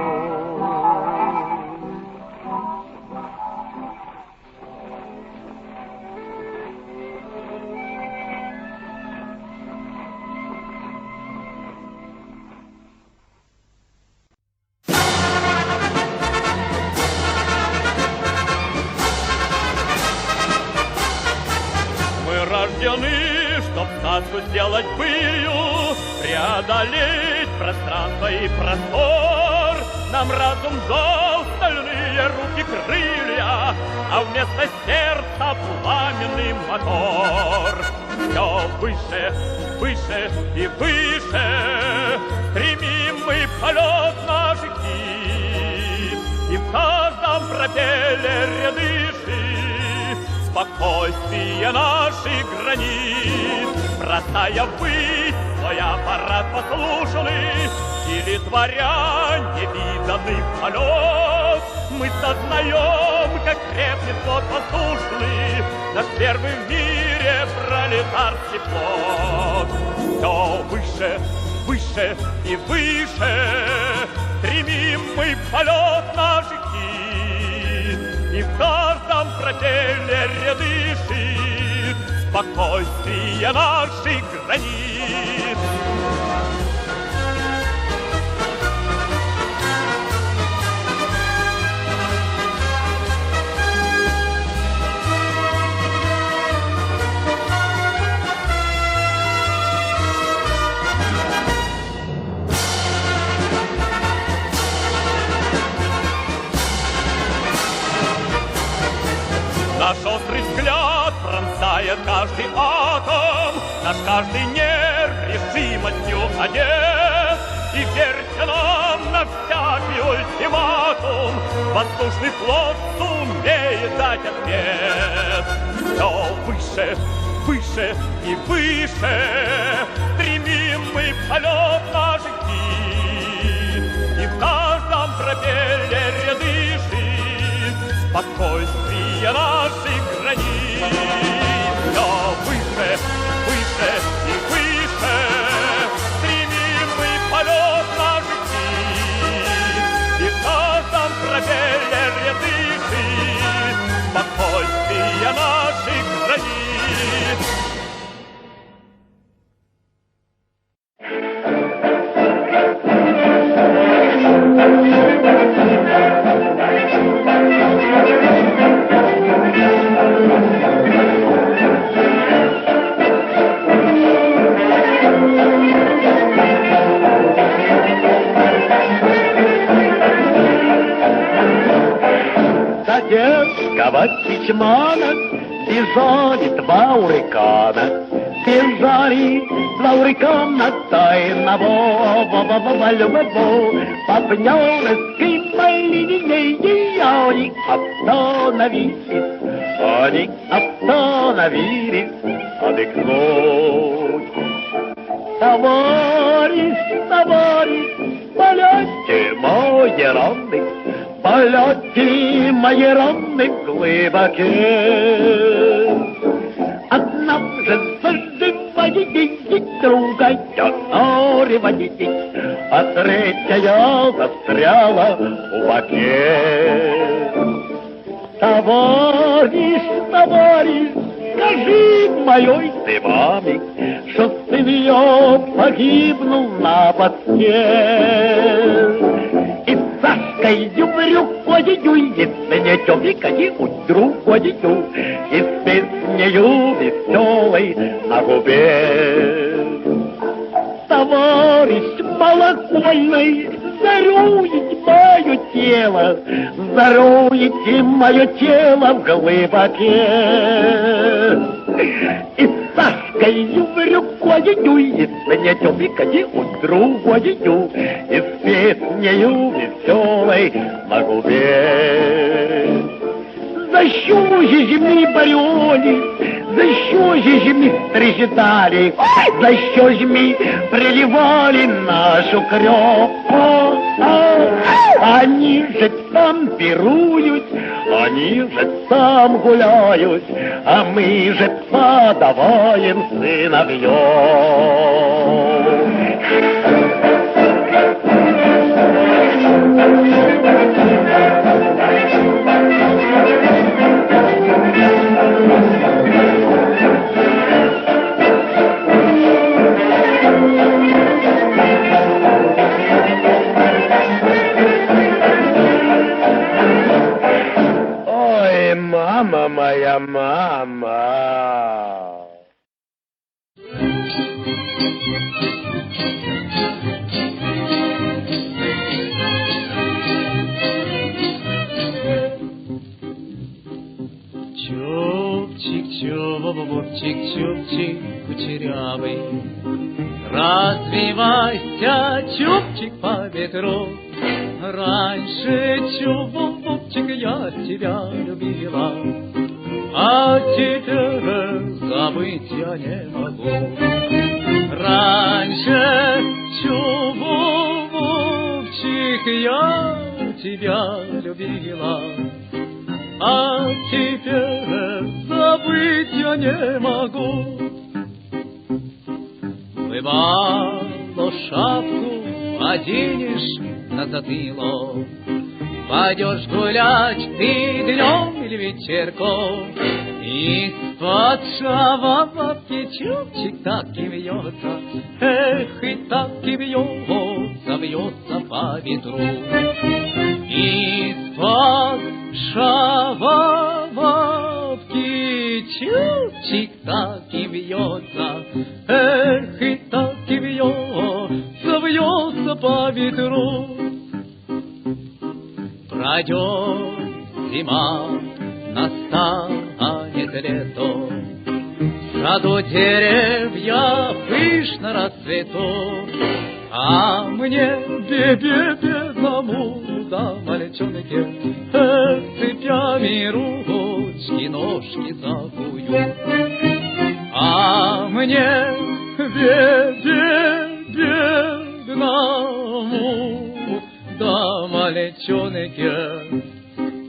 Рождены, чтоб сказку сделать былью, преодолеть пространство и простор. Нам разум дал стальные руки крылья, а вместо сердца пламенный мотор. Все выше, выше и выше стремим мы полет наших птиц, и в каждом пропеллере дышит спокойствие наших границ. Бросая ввысь свой аппарат послушный или творя невиданный полет, мы сознаем только крепнет флот воздушный, наш первый в мире пролетарский флот. Все выше, выше и выше стремим мы полет наших кит, и в каждом пропеллере дышит спокойствие наших границ. Наш острый взгляд пронзает каждый атом, наш каждый нерв решимостью одет. И верьте нам на всякий ультиматум, воздушный флот сумеет дать ответ. Все выше, выше и выше стремим мы полет наших кит, и в каждом пропеллере дышит спокойствие наших границ. Все выше, выше и выше стремим мы полет наших кит, и в каждом пропеллере дышит спокойствие наших границ. Советского письмана бежали два урикана. Бежали два урикана тайного любого. Партнерской моей линии они остановились. Они остановились отдохнуть. Товарищ, товарищ, полете мои ранны, полете мои ранны глубоке. Одна же заживаете, другая озореваете, а третья застряла в боке. Товарищ, товарищ, скажи моей ты маме, что сын ее погибнул на боске. И с Сашкою в рюкою, и с Нетёвикой у другою, и с песнею веселой на губе. Товарищ малокольный, заруете мое тело, заруете мое тело в глубоке. И с Сашкою в рюкою, и с Нетёвикой у другою, и с песнею веселой на губе. За що ж ми боролись, за що ж ми страждали, за що ж ми приливали нашу кровь. Они же там пируют, они же там гуляют, а мы же подаваем сыновьев. Мама моя, мама. Чубчик, чубчик, чубчик кучерявый, развивайся, чубчик, по ветру. Раньше, чубчик, я тебя любила, а теперь забыть я не могу. Раньше, чубчик, я тебя любила, а теперь забыть я не могу. Бывало, шапку оденешь на затылок, пойдешь гулять ты днем или вечерком, из-под шавовки чубчик так и вьется, эх, и так и вьется, вьется по ветру. Из-под шавовки чубчик так и вьется, эх, и так и вьется, вьется по ветру. Пройдет зима, настанет лето, в саду деревья пышно расцветут, а мне, бедному, да, мальчонке, цепями ручки, ножки закую. А мне, бедному, да, мальчонке,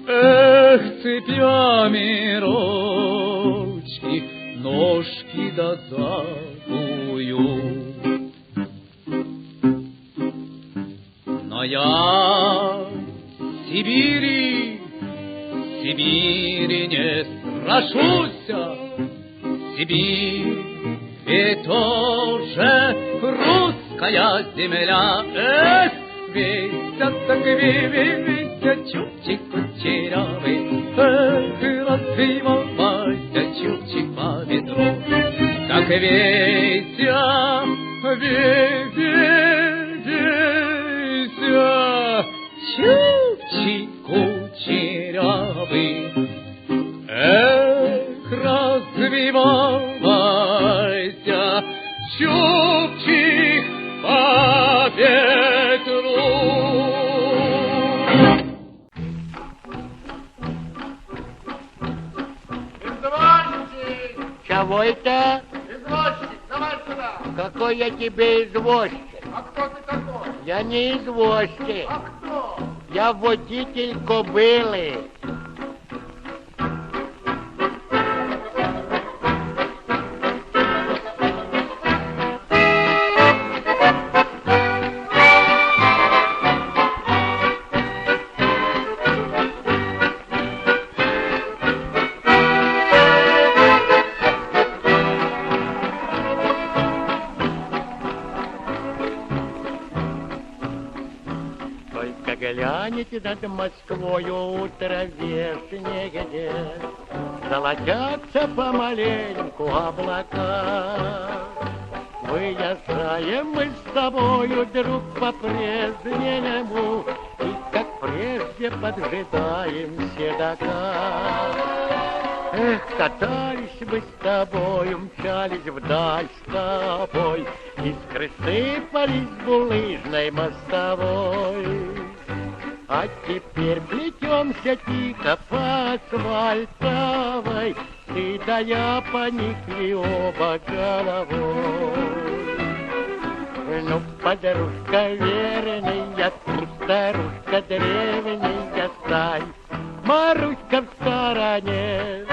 эх, цепями ручки, ножки да закую. Но я Сибири не страшуся, Сибирь ведь тоже русская земля, эх, вися так вися, чубчик кучерявый, эх, развивайся, чубчик по ветру. Так вися, чубчик кучерявый, эх, развивайся, чубчик по ветру. Извозчик! Чего это? Извозчик, давай сюда! Какой я тебе извозчик? А кто ты такой? Я не извозчик. А кто? Я водитель кобылы. Глянете над Москвою утро вешнее, золотятся помаленьку облака. Выезжаем мы с тобою, друг, по-прежнему, и как прежде поджидаем седока. Эх, катались мы с тобою, мчались вдаль с тобой, искры сыпались булыжной мостовой. А теперь плетемся тихо по асфальтовой, ты да я поникли оба головой. Ну, подружка верная, ты старушка древняя, стань, Маруська в стороне.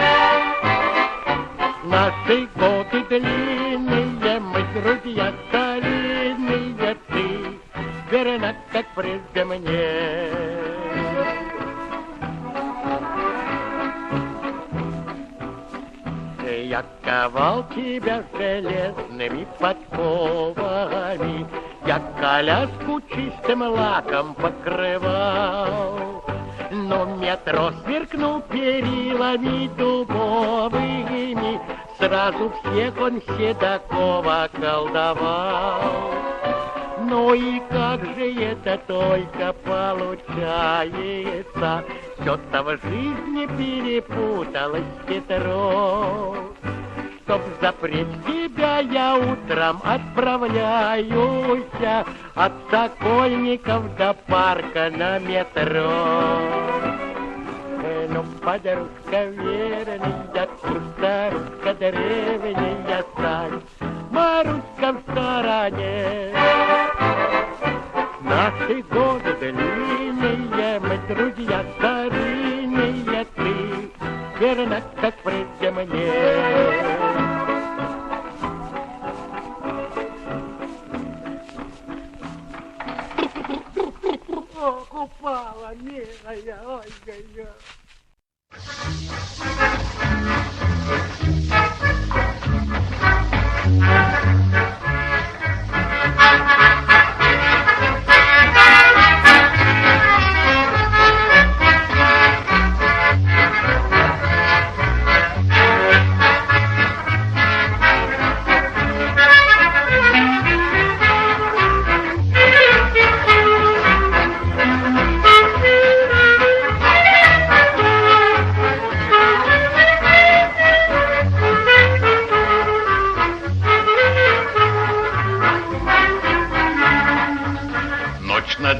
Наши годы длинные, мы друзья старинные, ты верна, как прежде мне. Я ковал тебя железными подковами, я коляску чистым лаком покрывал. Но метро сверкнул перилами дубовыми, сразу всех он седаков околдовал. Ну и как же это только получается, все-то в жизни перепуталось хитро. Чтоб запреть тебя, я утром отправляюсь от Сокольников до парка на метро. Ну, подружка верная, старушка древняя, стань, Маруська в стороне. Наши годы длинные, мы друзья старинные, ты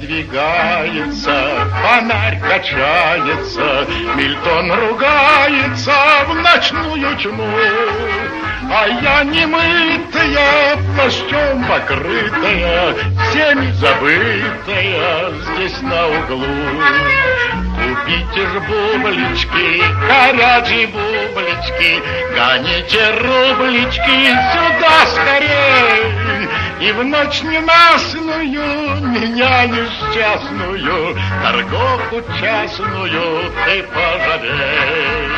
надвигается, фонарь качается, Мильтон ругается в ночную тьму. А я немытая, плащом покрытая, всеми забытая здесь на углу. Купите ж бублички, горячие бублички, гоните рублички сюда скорей. И в ночь ненастную, меня несчастную, торговку частную ты пожалей.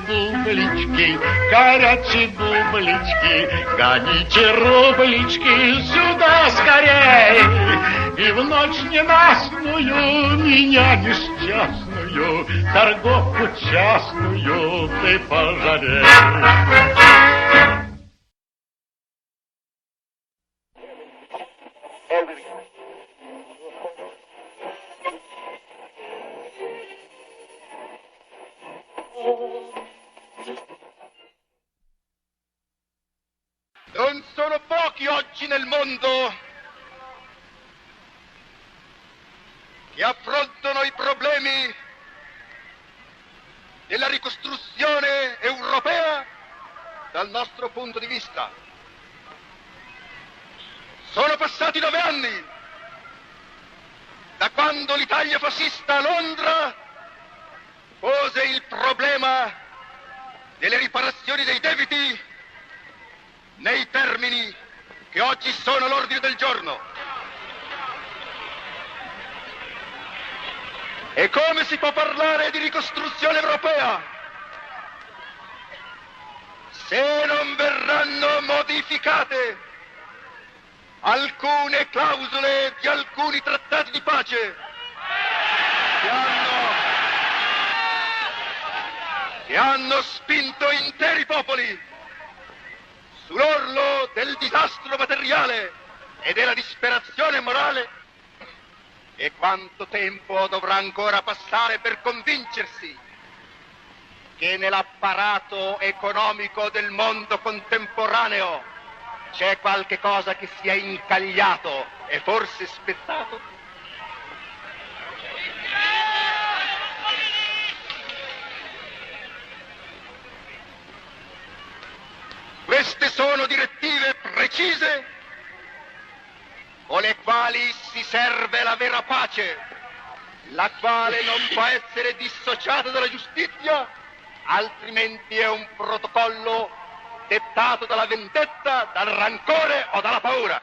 Бублички, горячие бублички, гоните рублички сюда скорей. И в ночь ненастную, меня несчастную, торговку частную ты пожалей. Non sono pochi oggi nel mondo che affrontano i problemi della ricostruzione europea dal nostro punto di vista. Sono passati 9 anni da quando l'Italia fascista a Londra pose il problema delle riparazioni dei debiti nei termini che oggi sono all'ordine del giorno. E come si può parlare di ricostruzione europea se non verranno modificate alcune clausole di alcuni trattati di pace che hanno spinto interi popoli sull'orlo del disastro materiale e della disperazione morale? E quanto tempo dovrà ancora passare per convincersi che nell'apparato economico del mondo contemporaneo c'è qualche cosa che sia incagliato e forse spezzato? Queste sono direttive precise con le quali si serve la vera pace, la quale non può essere dissociata dalla giustizia, altrimenti è un protocollo dettato dalla vendetta, dal rancore o dalla paura.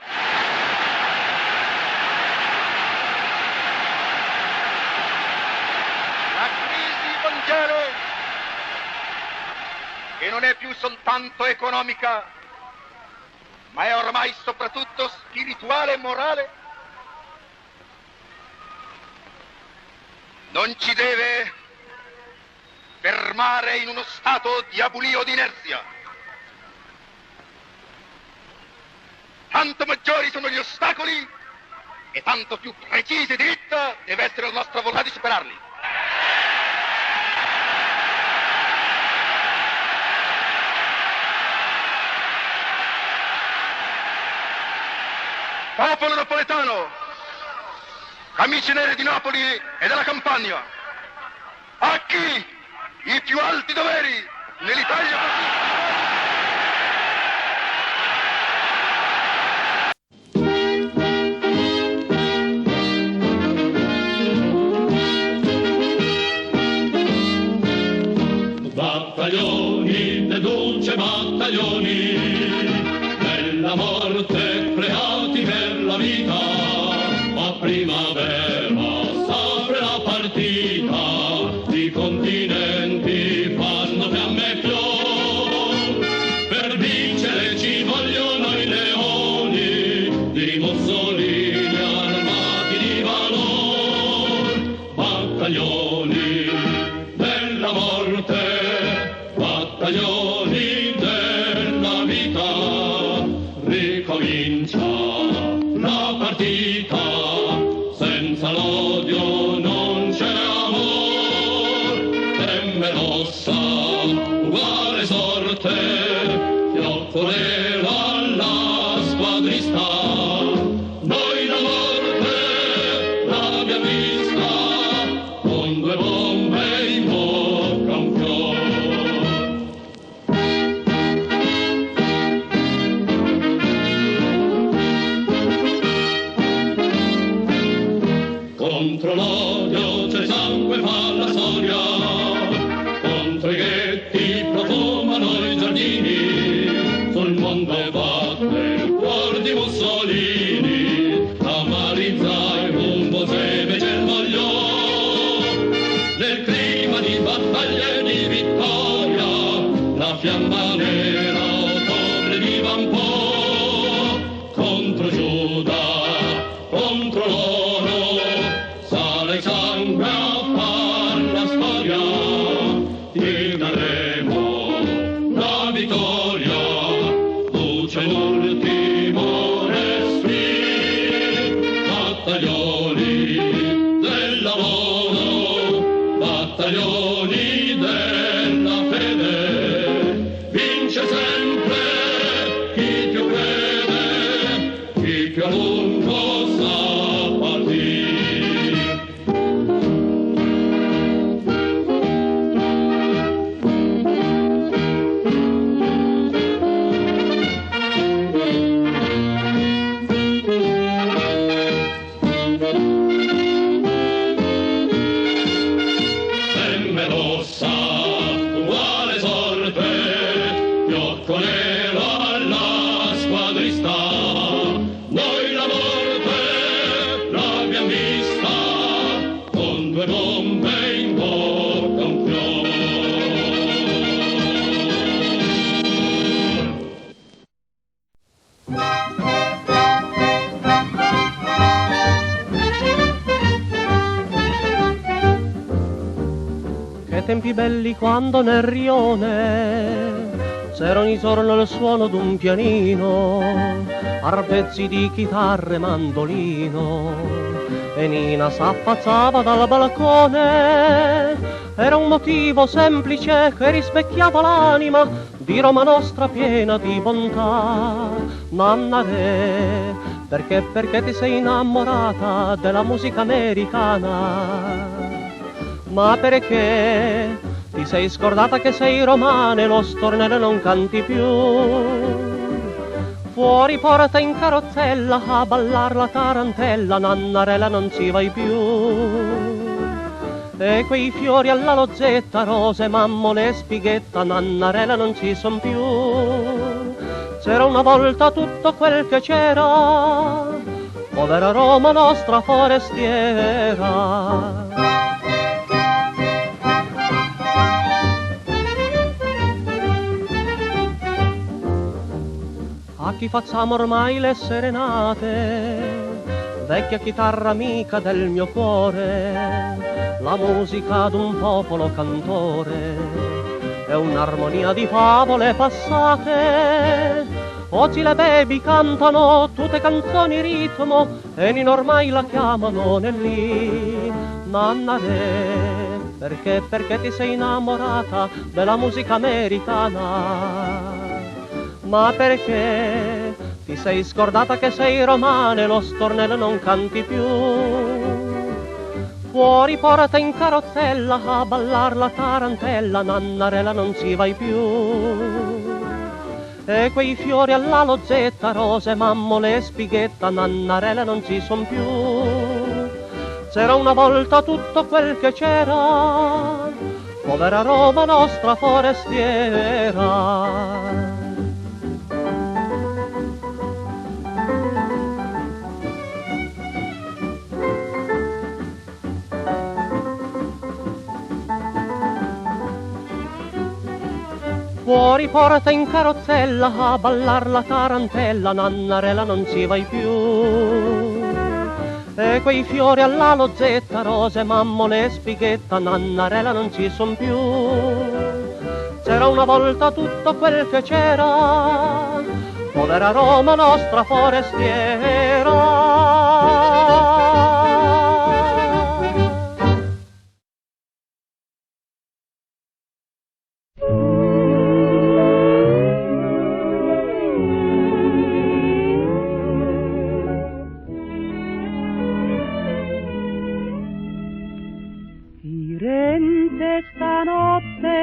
La crisi mondiale, che non è più soltanto economica, ma è ormai soprattutto spirituale e morale, non ci deve fermare in uno stato di abulia o di inerzia. Tanto maggiori sono gli ostacoli e tanto più precisa e diritta deve essere la nostra volontà di superarli. Popolo napoletano, camicie nere di Napoli e della Campania, a chi i più alti doveri nell'Italia fascista. Battaglioni, denuncia battaglioni, nella morte creati per la vita, a primavera s'apre la partita, i continenti fanno fiamme e fior, per vincere ci vogliono i leoni, di Mussolini armati di valor, battaglioni della morte, battaglioni della vita, ricomincia femme rossa, uguale sorte, fioccolero alla squadrista. Noi la morte l'abbiamo vista, con due bombe in bocca un contro l'odio c'è sangue, fa la storia, contro i ghetti profumano i giardini, sul mondo batte il cuore di Mussolini, la Marizza e un Boseve germogliò, nel clima di battaglia e di vittoria, la fiamma nera ottobre divampò, contro Giuda, contro l'oro, sale sangue a far la storia, ti daremo la vittoria, luce l'ultimo respiro, battaglioni del lavoro, battaglioni della fede, vince sempre chi più crede, chi più a lungo sa partire. Femme rossa, uguale sorte, fioccolero alla squadrista. Noi la morte l'abbiamo vista, con due bombe in bocca un fiore. Che tempi belli quando nel rione c'era ogni giorno il suono d'un pianino, arpeggi di chitarre e mandolino, e Nina s'affacciava dal balcone. Era un motivo semplice che rispecchiava l'anima di Roma nostra piena di bontà. Nanna Re, perché ti sei innamorata della musica americana? Ma perché ti sei scordata che sei romana e lo stornello non canti più? Fuori porta in carrozzella a ballar la tarantella, Nannarella non ci vai più. E quei fiori alla loggetta, rose, mammole e spighetta, Nannarella non ci son più. C'era una volta tutto quel che c'era, povera Roma nostra forestiera. A chi facciamo ormai le serenate, vecchia chitarra amica del mio cuore, la musica d'un popolo cantore, è un'armonia di favole passate. Oggi le baby cantano tutte canzoni ritmo e Nino ormai la chiamano Nelly. Nanna Re, perché ti sei innamorata della musica americana? Ma perché ti sei scordata che sei romana e lo stornello non canti più? Fuori porta in carrozzella a ballar la tarantella, Nannarella non ci vai più. E quei fiori alla loggetta, rose, mammole e spighetta, Nannarella non ci son più. C'era una volta tutto quel che c'era, povera Roma nostra forestiera. Fuori porta in carrozzella a ballar la tarantella, Nannarella non ci vai più. E quei fiori alla loggetta, rose, mammole e spighetta, Nannarella non ci son più. C'era una volta tutto quel che c'era, povera Roma nostra forestiera.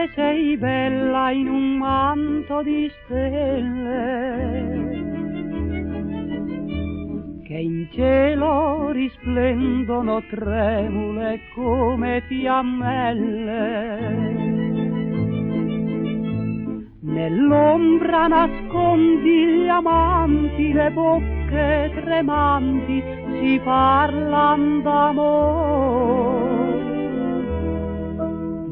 che sei bella in un manto di stelle, che in cielo risplendono tremule come fiammelle. Nell'ombra nascondi gli amanti, le bocche tremanti si parlan d'amore.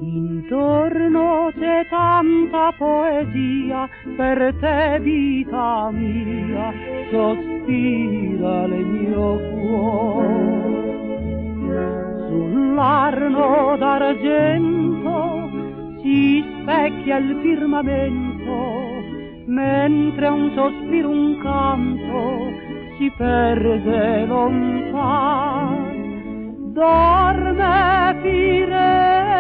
Intorno c'è tanta poesia, per te vita mia, sospira il mio cuore. Sull'arno d'argento si specchia il firmamento, mentre un sospiro, un canto si perde lontano. Dorme Firenze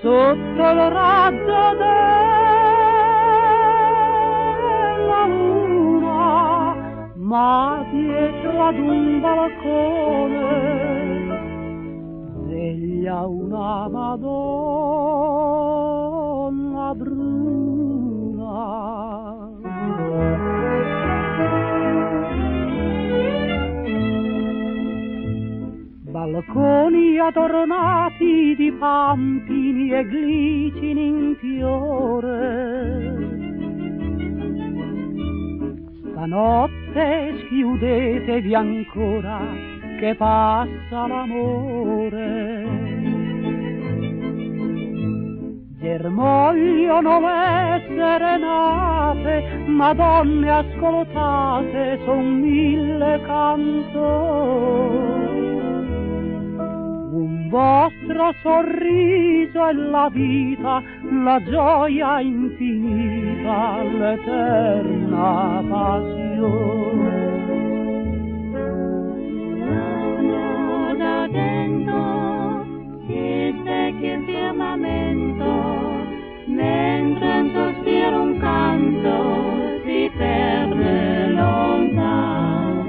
sotto il raggio della luna, ma dietro ad un balcone sveglia una Madonna bruna. Balconi adornati di pampini e glicini in fiore, stanotte schiudetevi ancora che passa l'amore. Germogliano le serenate, madonne ascoltate, son 1000 cantori. Un vostro sorriso è la vita, la gioia infinita, l'eterna passione. D'argento si specchia il firmamento, mentre un sospiro, un canto si perde lontano.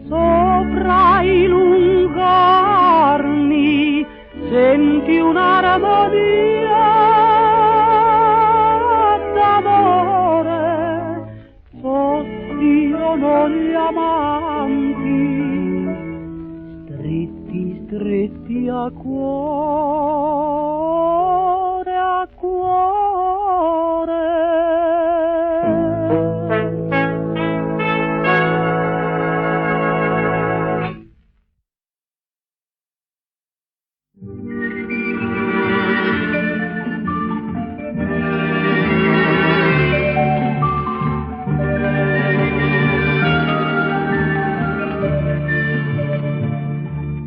Sopra i lungarni senti un'armonia d'amore, sospirano gli amanti, stretti a cuore, a cuore.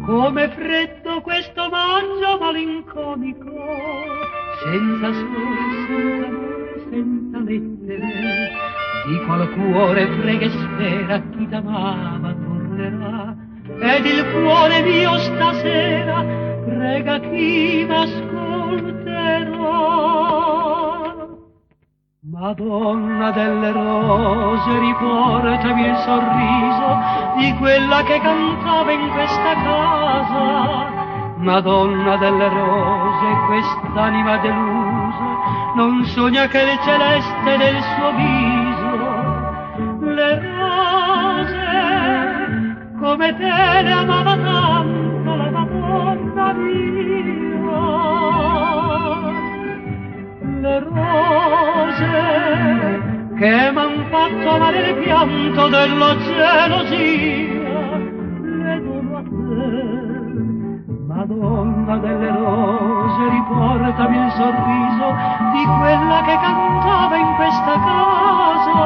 Come freddo questo maggio malinconico, senza sole, senza amore, senza lettere, di qual cuore frega e spera chi t'amava tornerà, ed il cuore mio stasera prega chi m'ascolterà. Madonna delle rose, riportami il sorriso di quella che cantava in questa casa. Madonna delle rose, quest'anima delusa non sogna che il celeste del suo viso. Le rose, come te le amava tanto la Madonna mia. Le rose che m'han fatto amare il pianto della gelosia, le dono a te. Madonna delle rose, riportami il sorriso di quella che cantava in questa casa.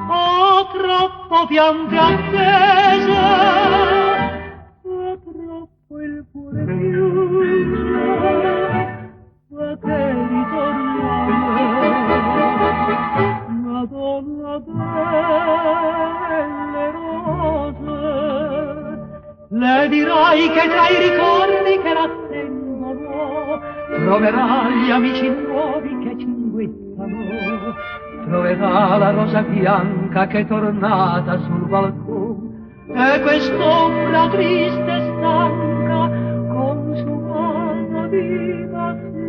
Ho troppo pianto attese, ho troppo il cuore chiuso, a te ritornare. Madonna delle rose, le dirai che tra i ricordi che l'attendono troverà gli amici nuovi che cinguettano, troverà la rosa bianca che è tornata sul balcone e quest'ombra triste e stanca consumata di passione.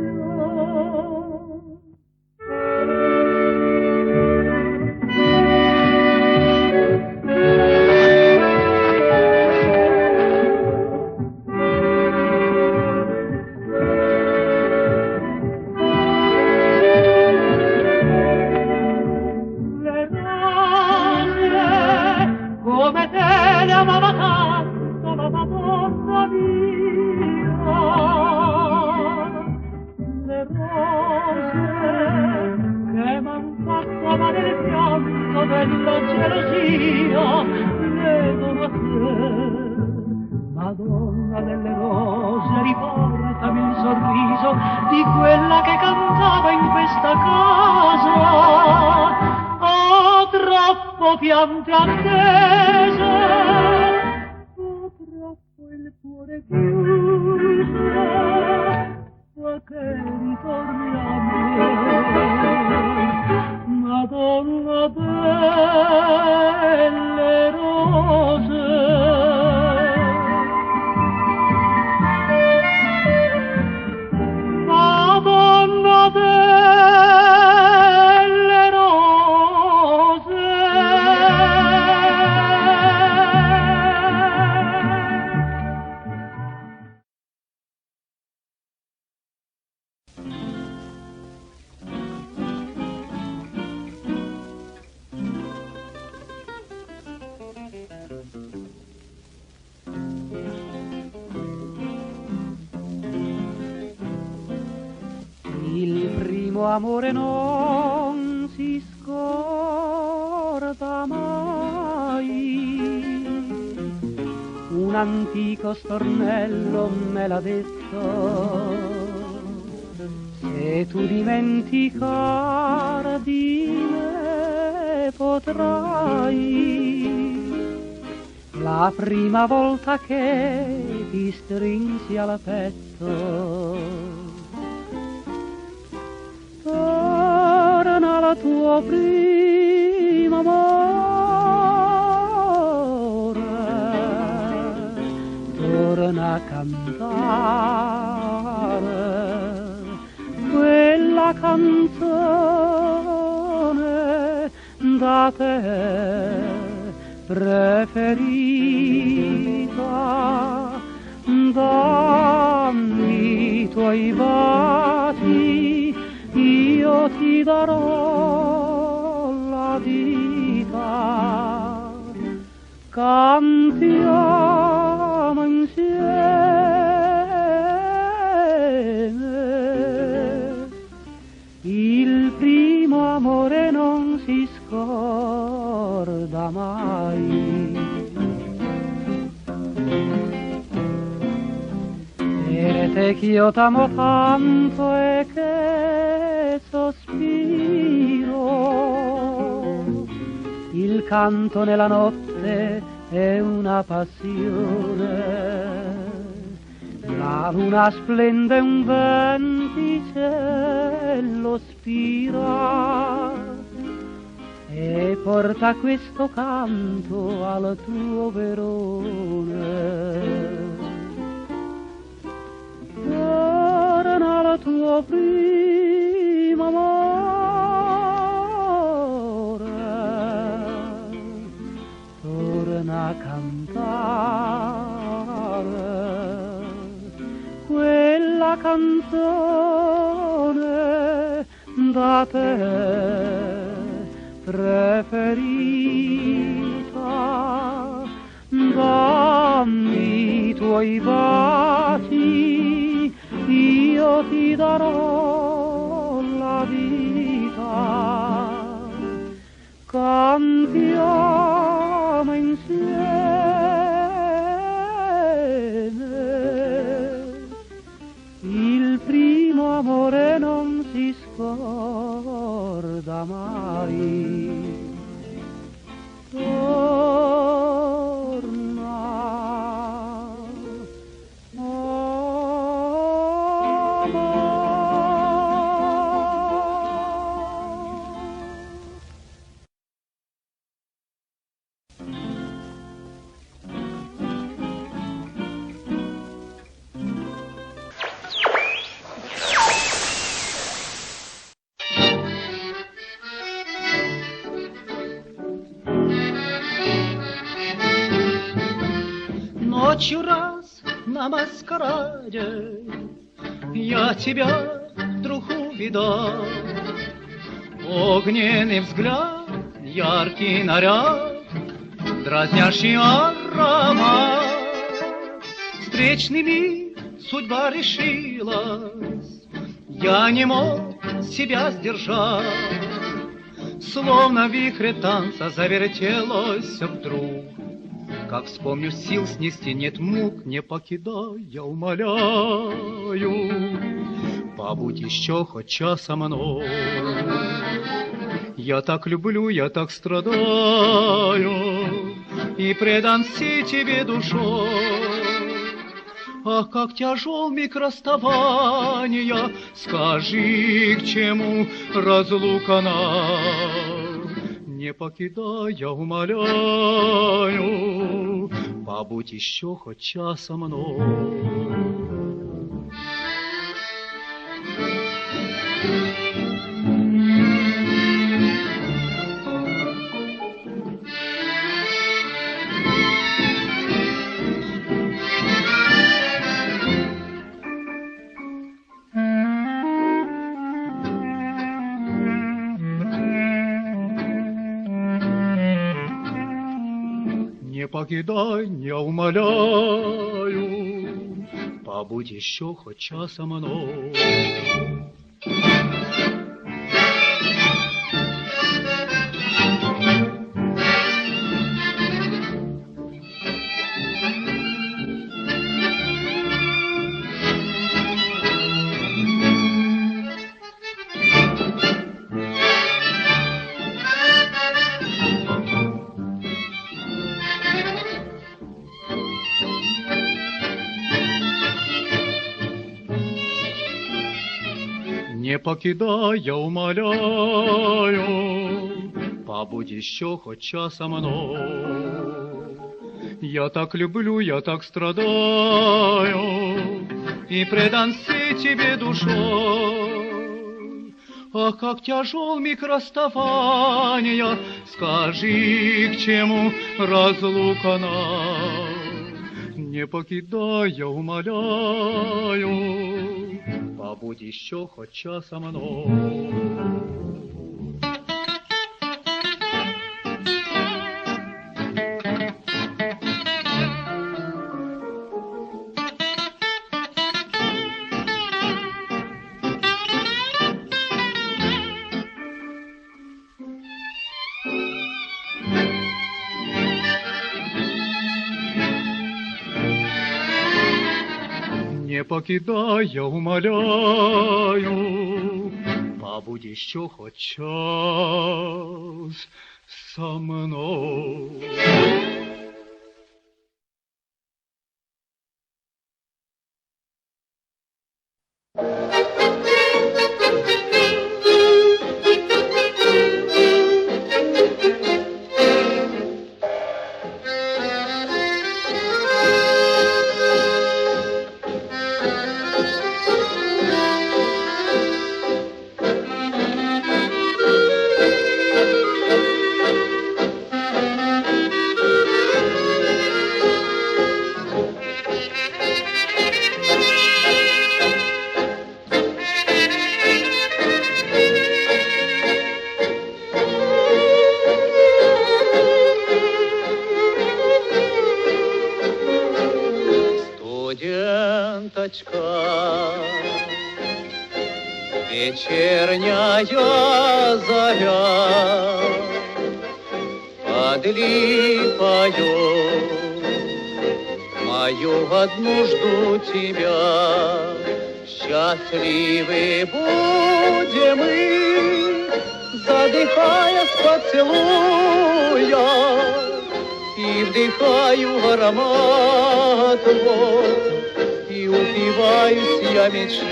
Madonna delle rose, riportami il sorriso di quella che cantava in questa casa. Ho troppo piante attese, ho troppo il cuore chiuso, perché ritorni a me. Madonna delle rose, Madonna delle rose. Il primo amore non si scorda mai, un antico stornello me l'ha detto, se tu dimenticar di me potrai, la prima volta che ti strinsi al petto. Torna la tua prima amore, torna a cantare quella canzone da te preferita. Dammi i tuoi baci, io ti darò la vita, cantiamo insieme, il primo amore non si scorda mai. E te che io t'amo tanto e che sospiro, il canto nella notte è una passione, la luna splende un venticello spira e porta questo canto al tuo Verone. Torna la tua prima amore, torna a cantare quella canzone da te preferita. Dammi i tuoi baci, io ti darò la vita, cantiamo insieme, il primo amore non si scorda mai. Ночью раз на маскараде я тебя вдруг увидал. Огненный взгляд, яркий наряд, дразнящий аромат. Встречный миг судьба решилась, я не мог себя сдержать. Словно в вихре танца завертелось вдруг. Как вспомню, сил снести нет мук, не покидай, я умоляю. Побудь еще хоть час со мной. Я так люблю, я так страдаю, и предан всей тебе душой. Ах, как тяжел миг расставания, скажи, к чему разлука нам? Не покидай, я умоляю, побудь еще хоть час со мной. Не покидай, не умоляю, побудь еще хоть час со мной. Не покидай, я умоляю, побудь еще хоть час со мной. Я так люблю, я так страдаю, и предан всей тебе душой. Ах, как тяжел миг расставания, скажи, к чему разлука нам? Не покидай, я умоляю, побудь еще хоть час со мной. Не покидай, я умоляю, побудь еще хоть час со мной. Вечерняя заря под липою, мою одну жду тебя. Счастливы будем мы, задыхаясь поцелуя, и вдыхаю аромат твой, и упиваюсь я мечтой.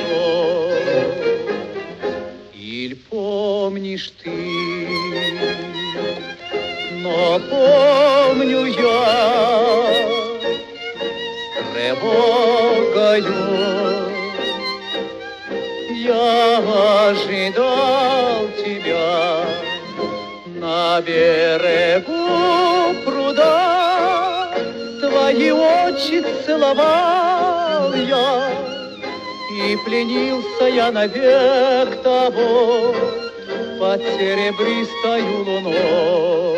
Иль помнишь ты, но помню я с тревогою. Я ожидал тебя на берегу пруда, твоя твои очи целовал я, и пленился я навек тобой под серебристою луной.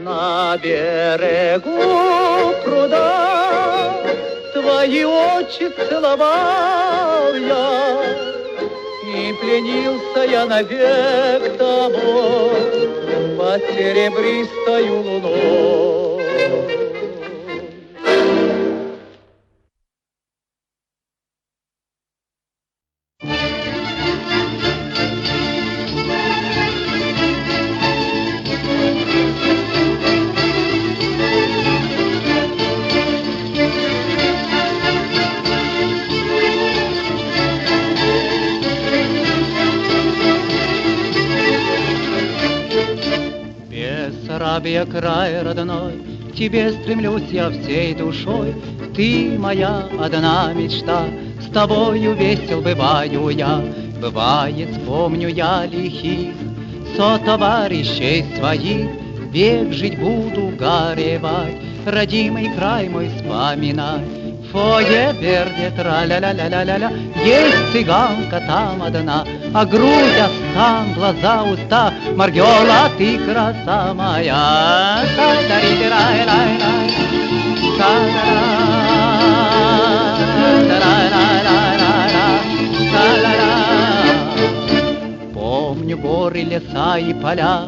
На берегу пруда твои очи целовал я, и пленился я навек тобой под серебристою луной. Бессарабия, край родной, к тебе стремлюсь я всей душой. Ты моя одна мечта, с тобою весел бываю я. Бывает, вспомню я лихих сотоварищей своих, век жить буду горевать, родимый край мой вспоминать. Фое верде тра-ля-ля-ля-ля-ля, есть цыганка там одна, а грудь, а стан, глаза, уста, Маргела, ты краса моя. Та-да-ри-ди-рай-лай-лай, та-да-ра-ра-ра-ра-ра-ра-ра. Помню горы, леса и поля,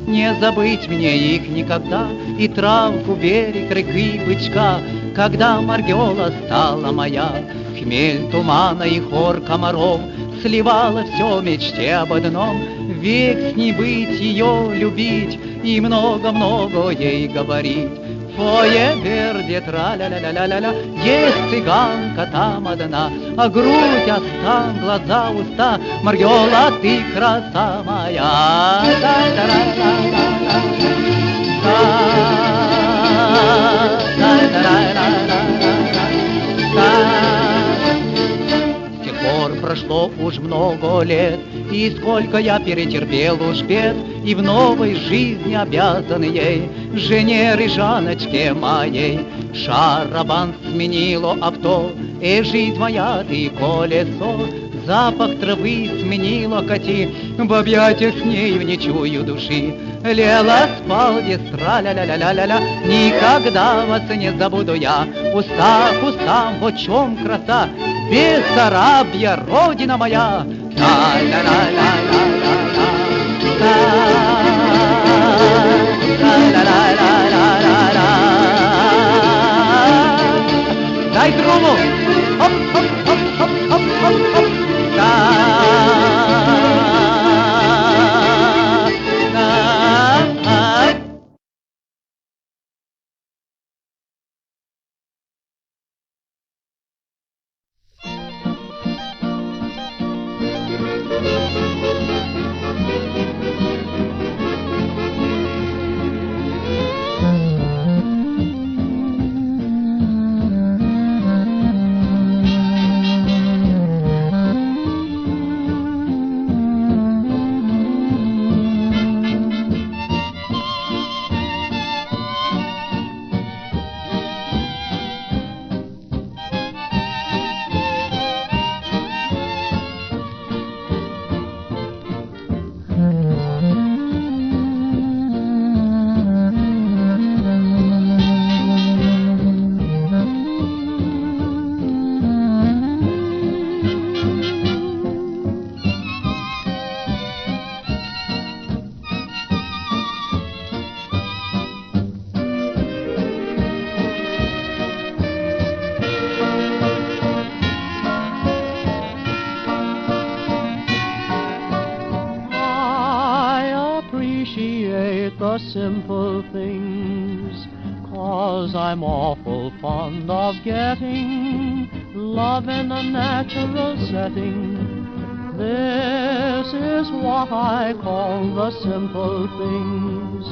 не забыть мне их никогда, и травку, берег, реки, бычка, когда Маргела стала моя. Хмель тумана и хор комаров сливала все мечте об одном, век с ней быть, ее любить и много-много ей говорить. Фое верде тра-ля-ля-ля-ля-ля, есть цыганка там одна, а грудь, а стан, глаза, уста, Маргела, ты краса моя. С тех пор прошло уж много лет, и сколько я перетерпел уж бед, и в новой жизни обязан ей, жене Рыжаночке моей. Шарабан сменило авто, и жизнь моя ты колесо, запах травы сменило коти, в объятиях с нею не чую души. Лела спал тра-ля-ля-ля-ля-ля-ля, никогда вас не забуду я. Устав, устав, вот чем краса, Бессарабия, родина моя. Та-ля-ля-ля-ля-ля-ля, та-ля-ля-ля-ля-ля-ля. Дай трубу! Хоп-хоп-хоп-хоп-хоп-хоп-хоп! appreciate the simple things, 'cause I'm awful fond of getting love in a natural setting. This is what I call the simple things,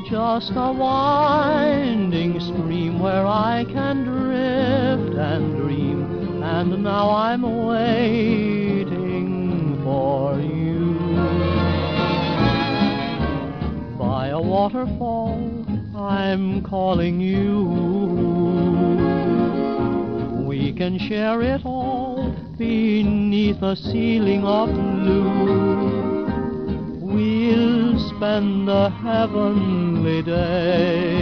just a winding stream where I can drift and dream, and now I'm waiting for you. By a waterfall, I'm calling you. We can share it all beneath a ceiling of blue. We'll spend a heavenly day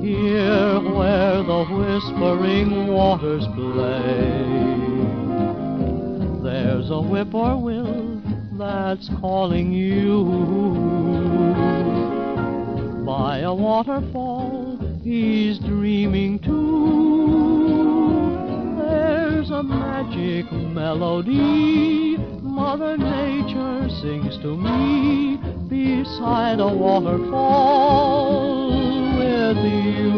here where the whispering waters play. There's a whippoorwill that's calling you. By a waterfall, he's dreaming too. There's a magic melody Mother Nature sings to me beside a waterfall with you.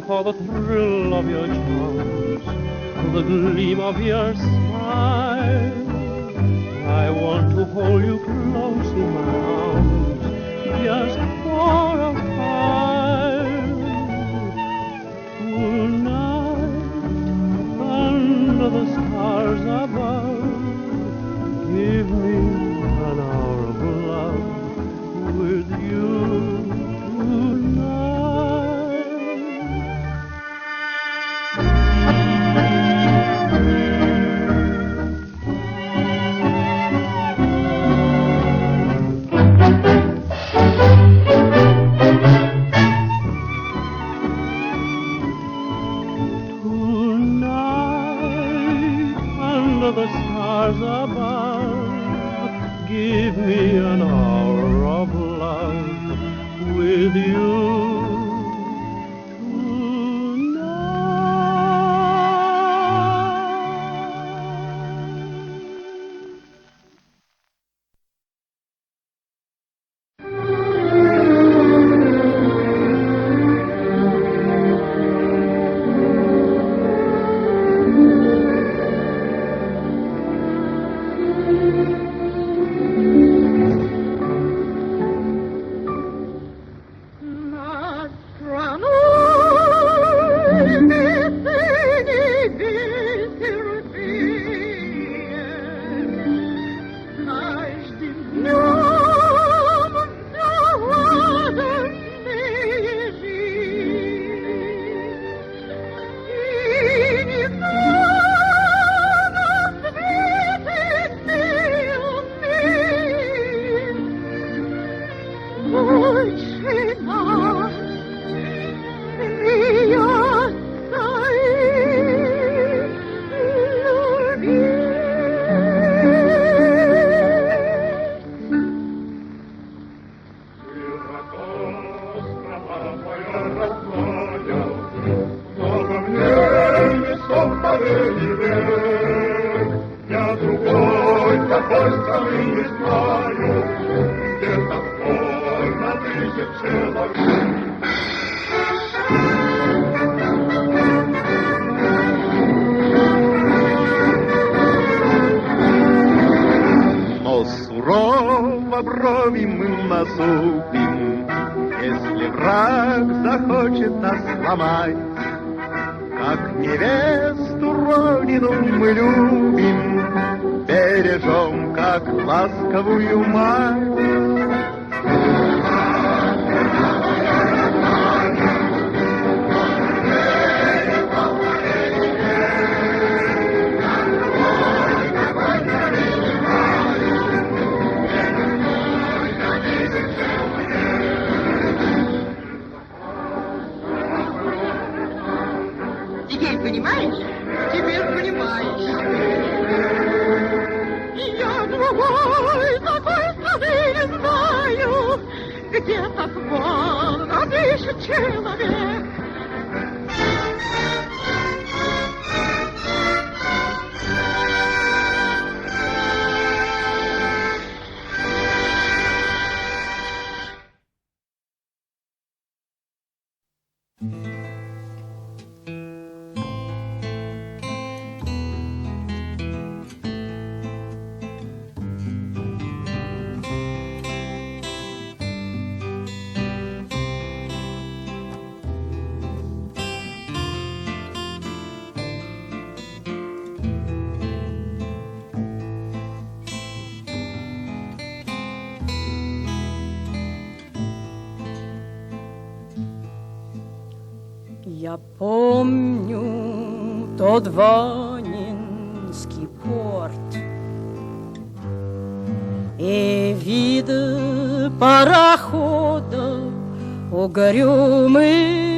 For the thrill of your charms, the gleam of your smile, I want to hold you close in my arms, just for a while. Tonight, under the stars above, give me an hour of love with you tonight. under the stars above. Give me an hour of love with you. Но сурово брови мы насупим, если враг захочет нас сломать. Как невесту родину мы любим, бережем, как ласковую мать. Теперь понимаешь? Теперь понимаешь. Я другой такой страны не знаю, где так волно дышит человек. Я помню тот Ванинский порт и вид парохода угрюмый,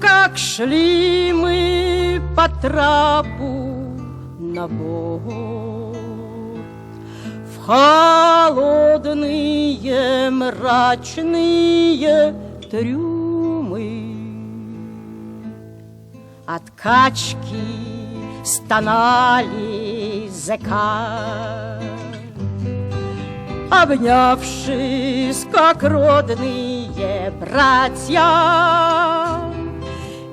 как шли мы по трапу на борт в холодные мрачные трюмы. От качки стонали зэка, обнявшись, как родные братья,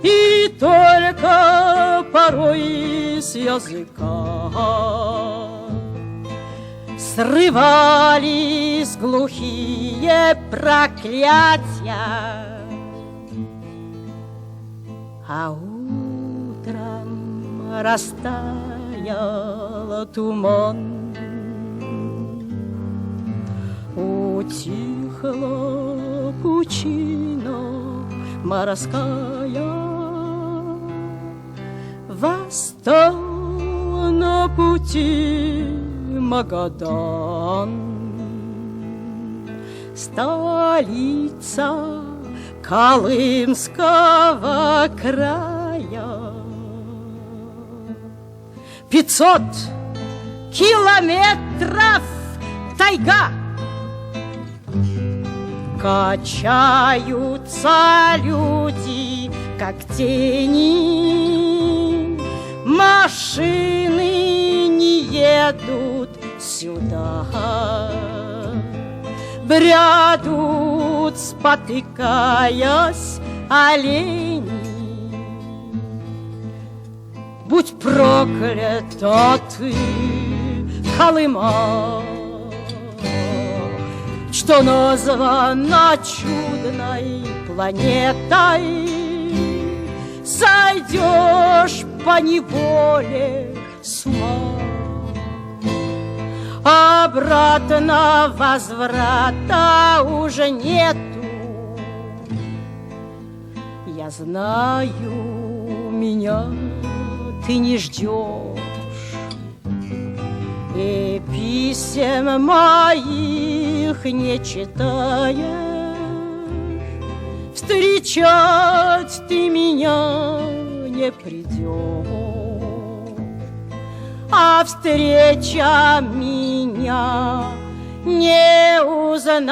и только порой с языка срывались глухие проклятия. А утром растаял туман, утихла пучина морская, восстал на пути Магадан, столица Колымского края. 500 километров тайга. Качаются люди, как тени, машины не едут сюда. Брядут, спотыкаясь, олени. Будь проклята ты, Колыма, что названа чудной планетой. Сойдешь поневоле с ума, обратно возврата уже нету. Я знаю, меня ты не ждешь, и писем моих не читаешь. Встречать ты меня не придешь, а встреча меня не узнаешь.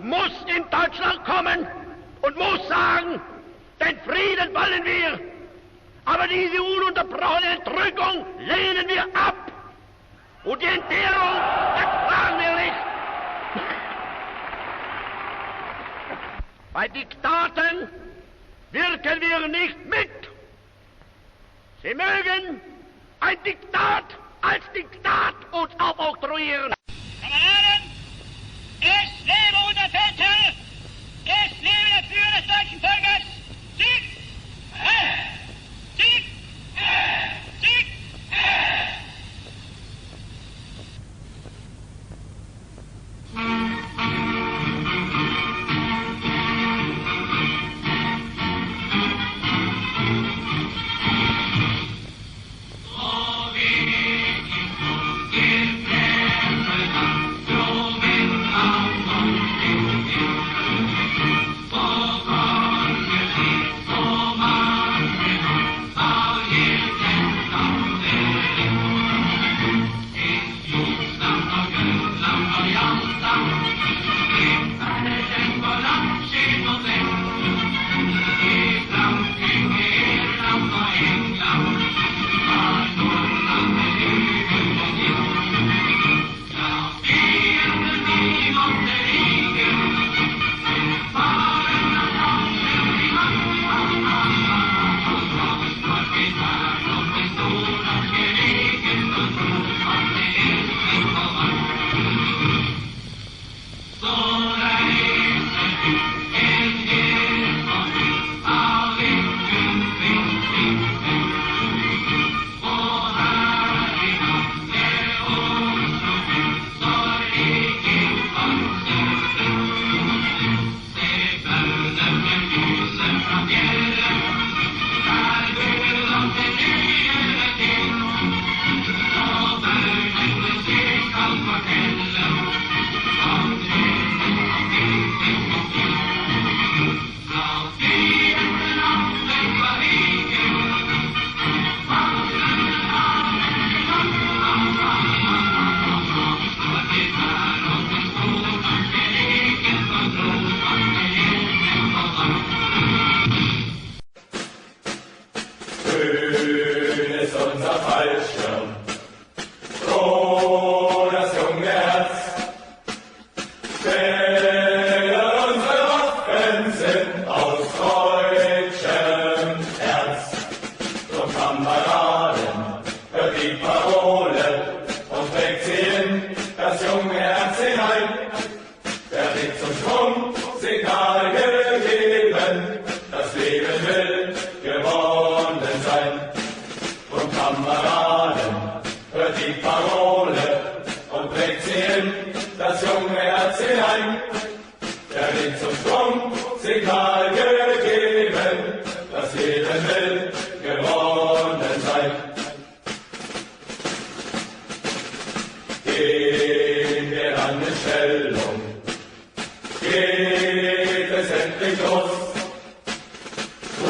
Muss in Deutschland kommen und muss sagen, den Frieden wollen wir, aber diese ununterbrochene Entrückung lehnen wir ab und die Entbehrung ertragen wir nicht. Bei Diktaten wirken wir nicht mit. Sie mögen ein Diktat als Diktat uns aufoktroyieren. Kameraden! Es lebe unser Feldherr! Es lebe der Führer des deutschen Volkes! Sieg! Sieg! Sieg! So wie ich uns gehen wir an die Stellung. Geht es endlich los?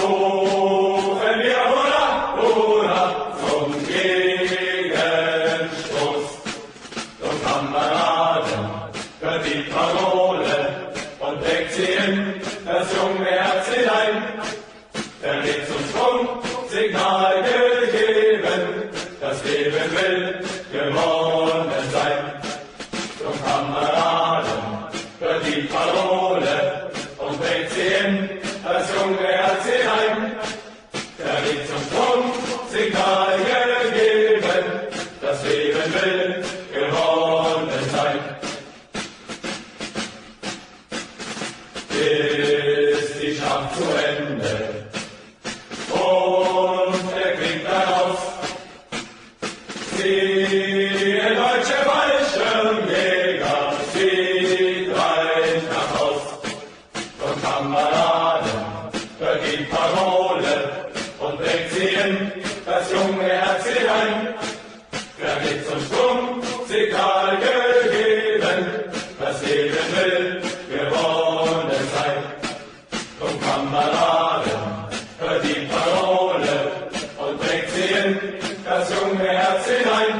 Rufen wir Hurra, Hurra zum Gegenstoß. Zum Kameraden hört die Parole und deckt sie in das junge Herz hinein. Er wird zum Sprungsignal gegeben, das Leben will gewonnen sein. Zum Kameraden hört die Parole und trägt sie in das junge Herz hinein. Er wird zum Sprungsignal gegeben, das Leben will gewonnen sein. Ist die Schlacht zu Ende und der Krieg daraus, siehe deutsche Fallschirmjäger, zieht rein nach Haus. Und Kameraden, hört die Parole und trägt sie in das junge Herz hinein. Wer wird zum Sprungsignal gegeben, das Leben will gewonnen sein. Und Kameraden, hört die Parole und trägt sie in das junge Herz hinein.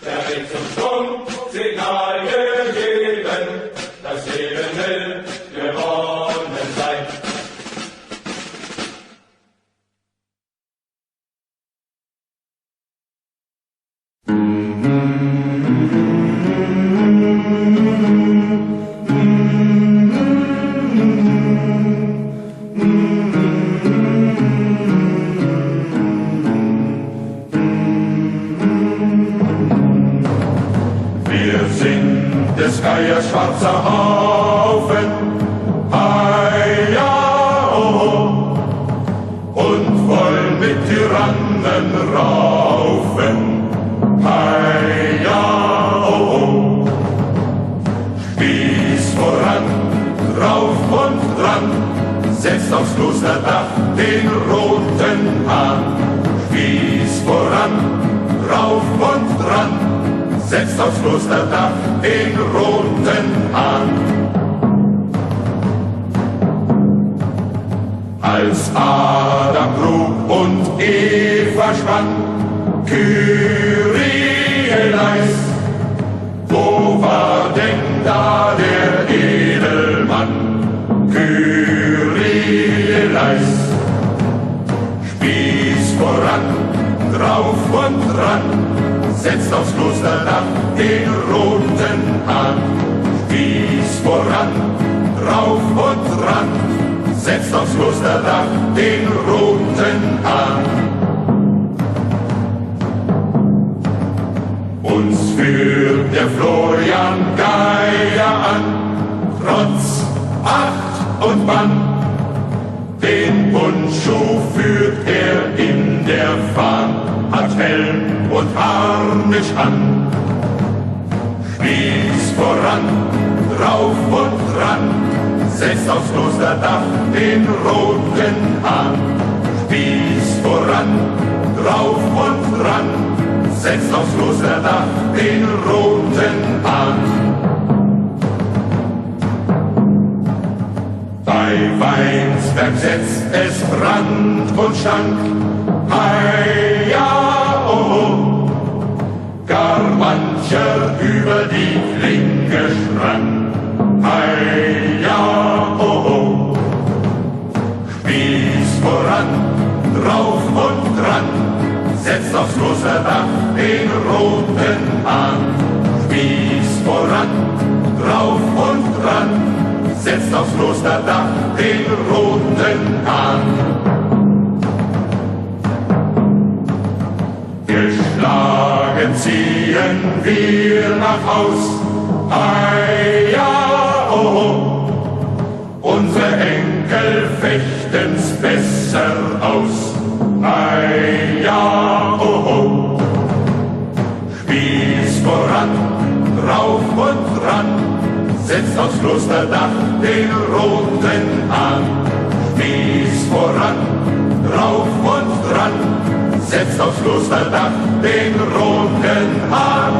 Der wird zum Sprungsignal gegeben, das Leben will gewonnen sein. Des Geiers schwarzer Haufen, ja, oh, und wollen mit Tyrannen raufen, ja, oh, Spieß voran, drauf und dran, setzt aufs Klosterdach den roten Hahn. Spieß voran, drauf und dran, setzt aufs Klosterdach den roten Hahn. Als Adam grub und Eva spann, Kyrie eleis, wo war denn da der Edelmann? Kyrie eleis, Spieß voran, drauf und dran, setzt aufs Klosterdach den roten Hahn. Spieß voran, drauf und dran, setzt aufs Klosterdach den roten Hahn. Uns führt der Florian Geier an, trotz Acht und Bann. Den Bundschuh führt er in der Fahn, hat Helm und Harnisch an. Spieß voran, drauf und dran, setzt aufs Klosterdach den roten Hahn. Spieß voran, drauf und dran, setzt aufs Klosterdach den roten Hahn. Bei Weinsberg setzt es Brand und Stank, ja, oh, gar mancher über die Klinke sprang, ja, oh, Spieß voran, drauf und dran, setzt aufs Klosterdach den roten Hahn. Spieß voran, drauf und dran, setzt aufs Klosterdach den roten Hahn. Geschlagen ziehen wir nach Haus, ja, oh, unsere Enkel fechten's besser aus, ja, oh, Spieß voran, drauf und dran, setzt aufs Klosterdach den roten Hahn. Spieß voran, drauf und dran, setzt aufs Klosterdach den roten Hahn.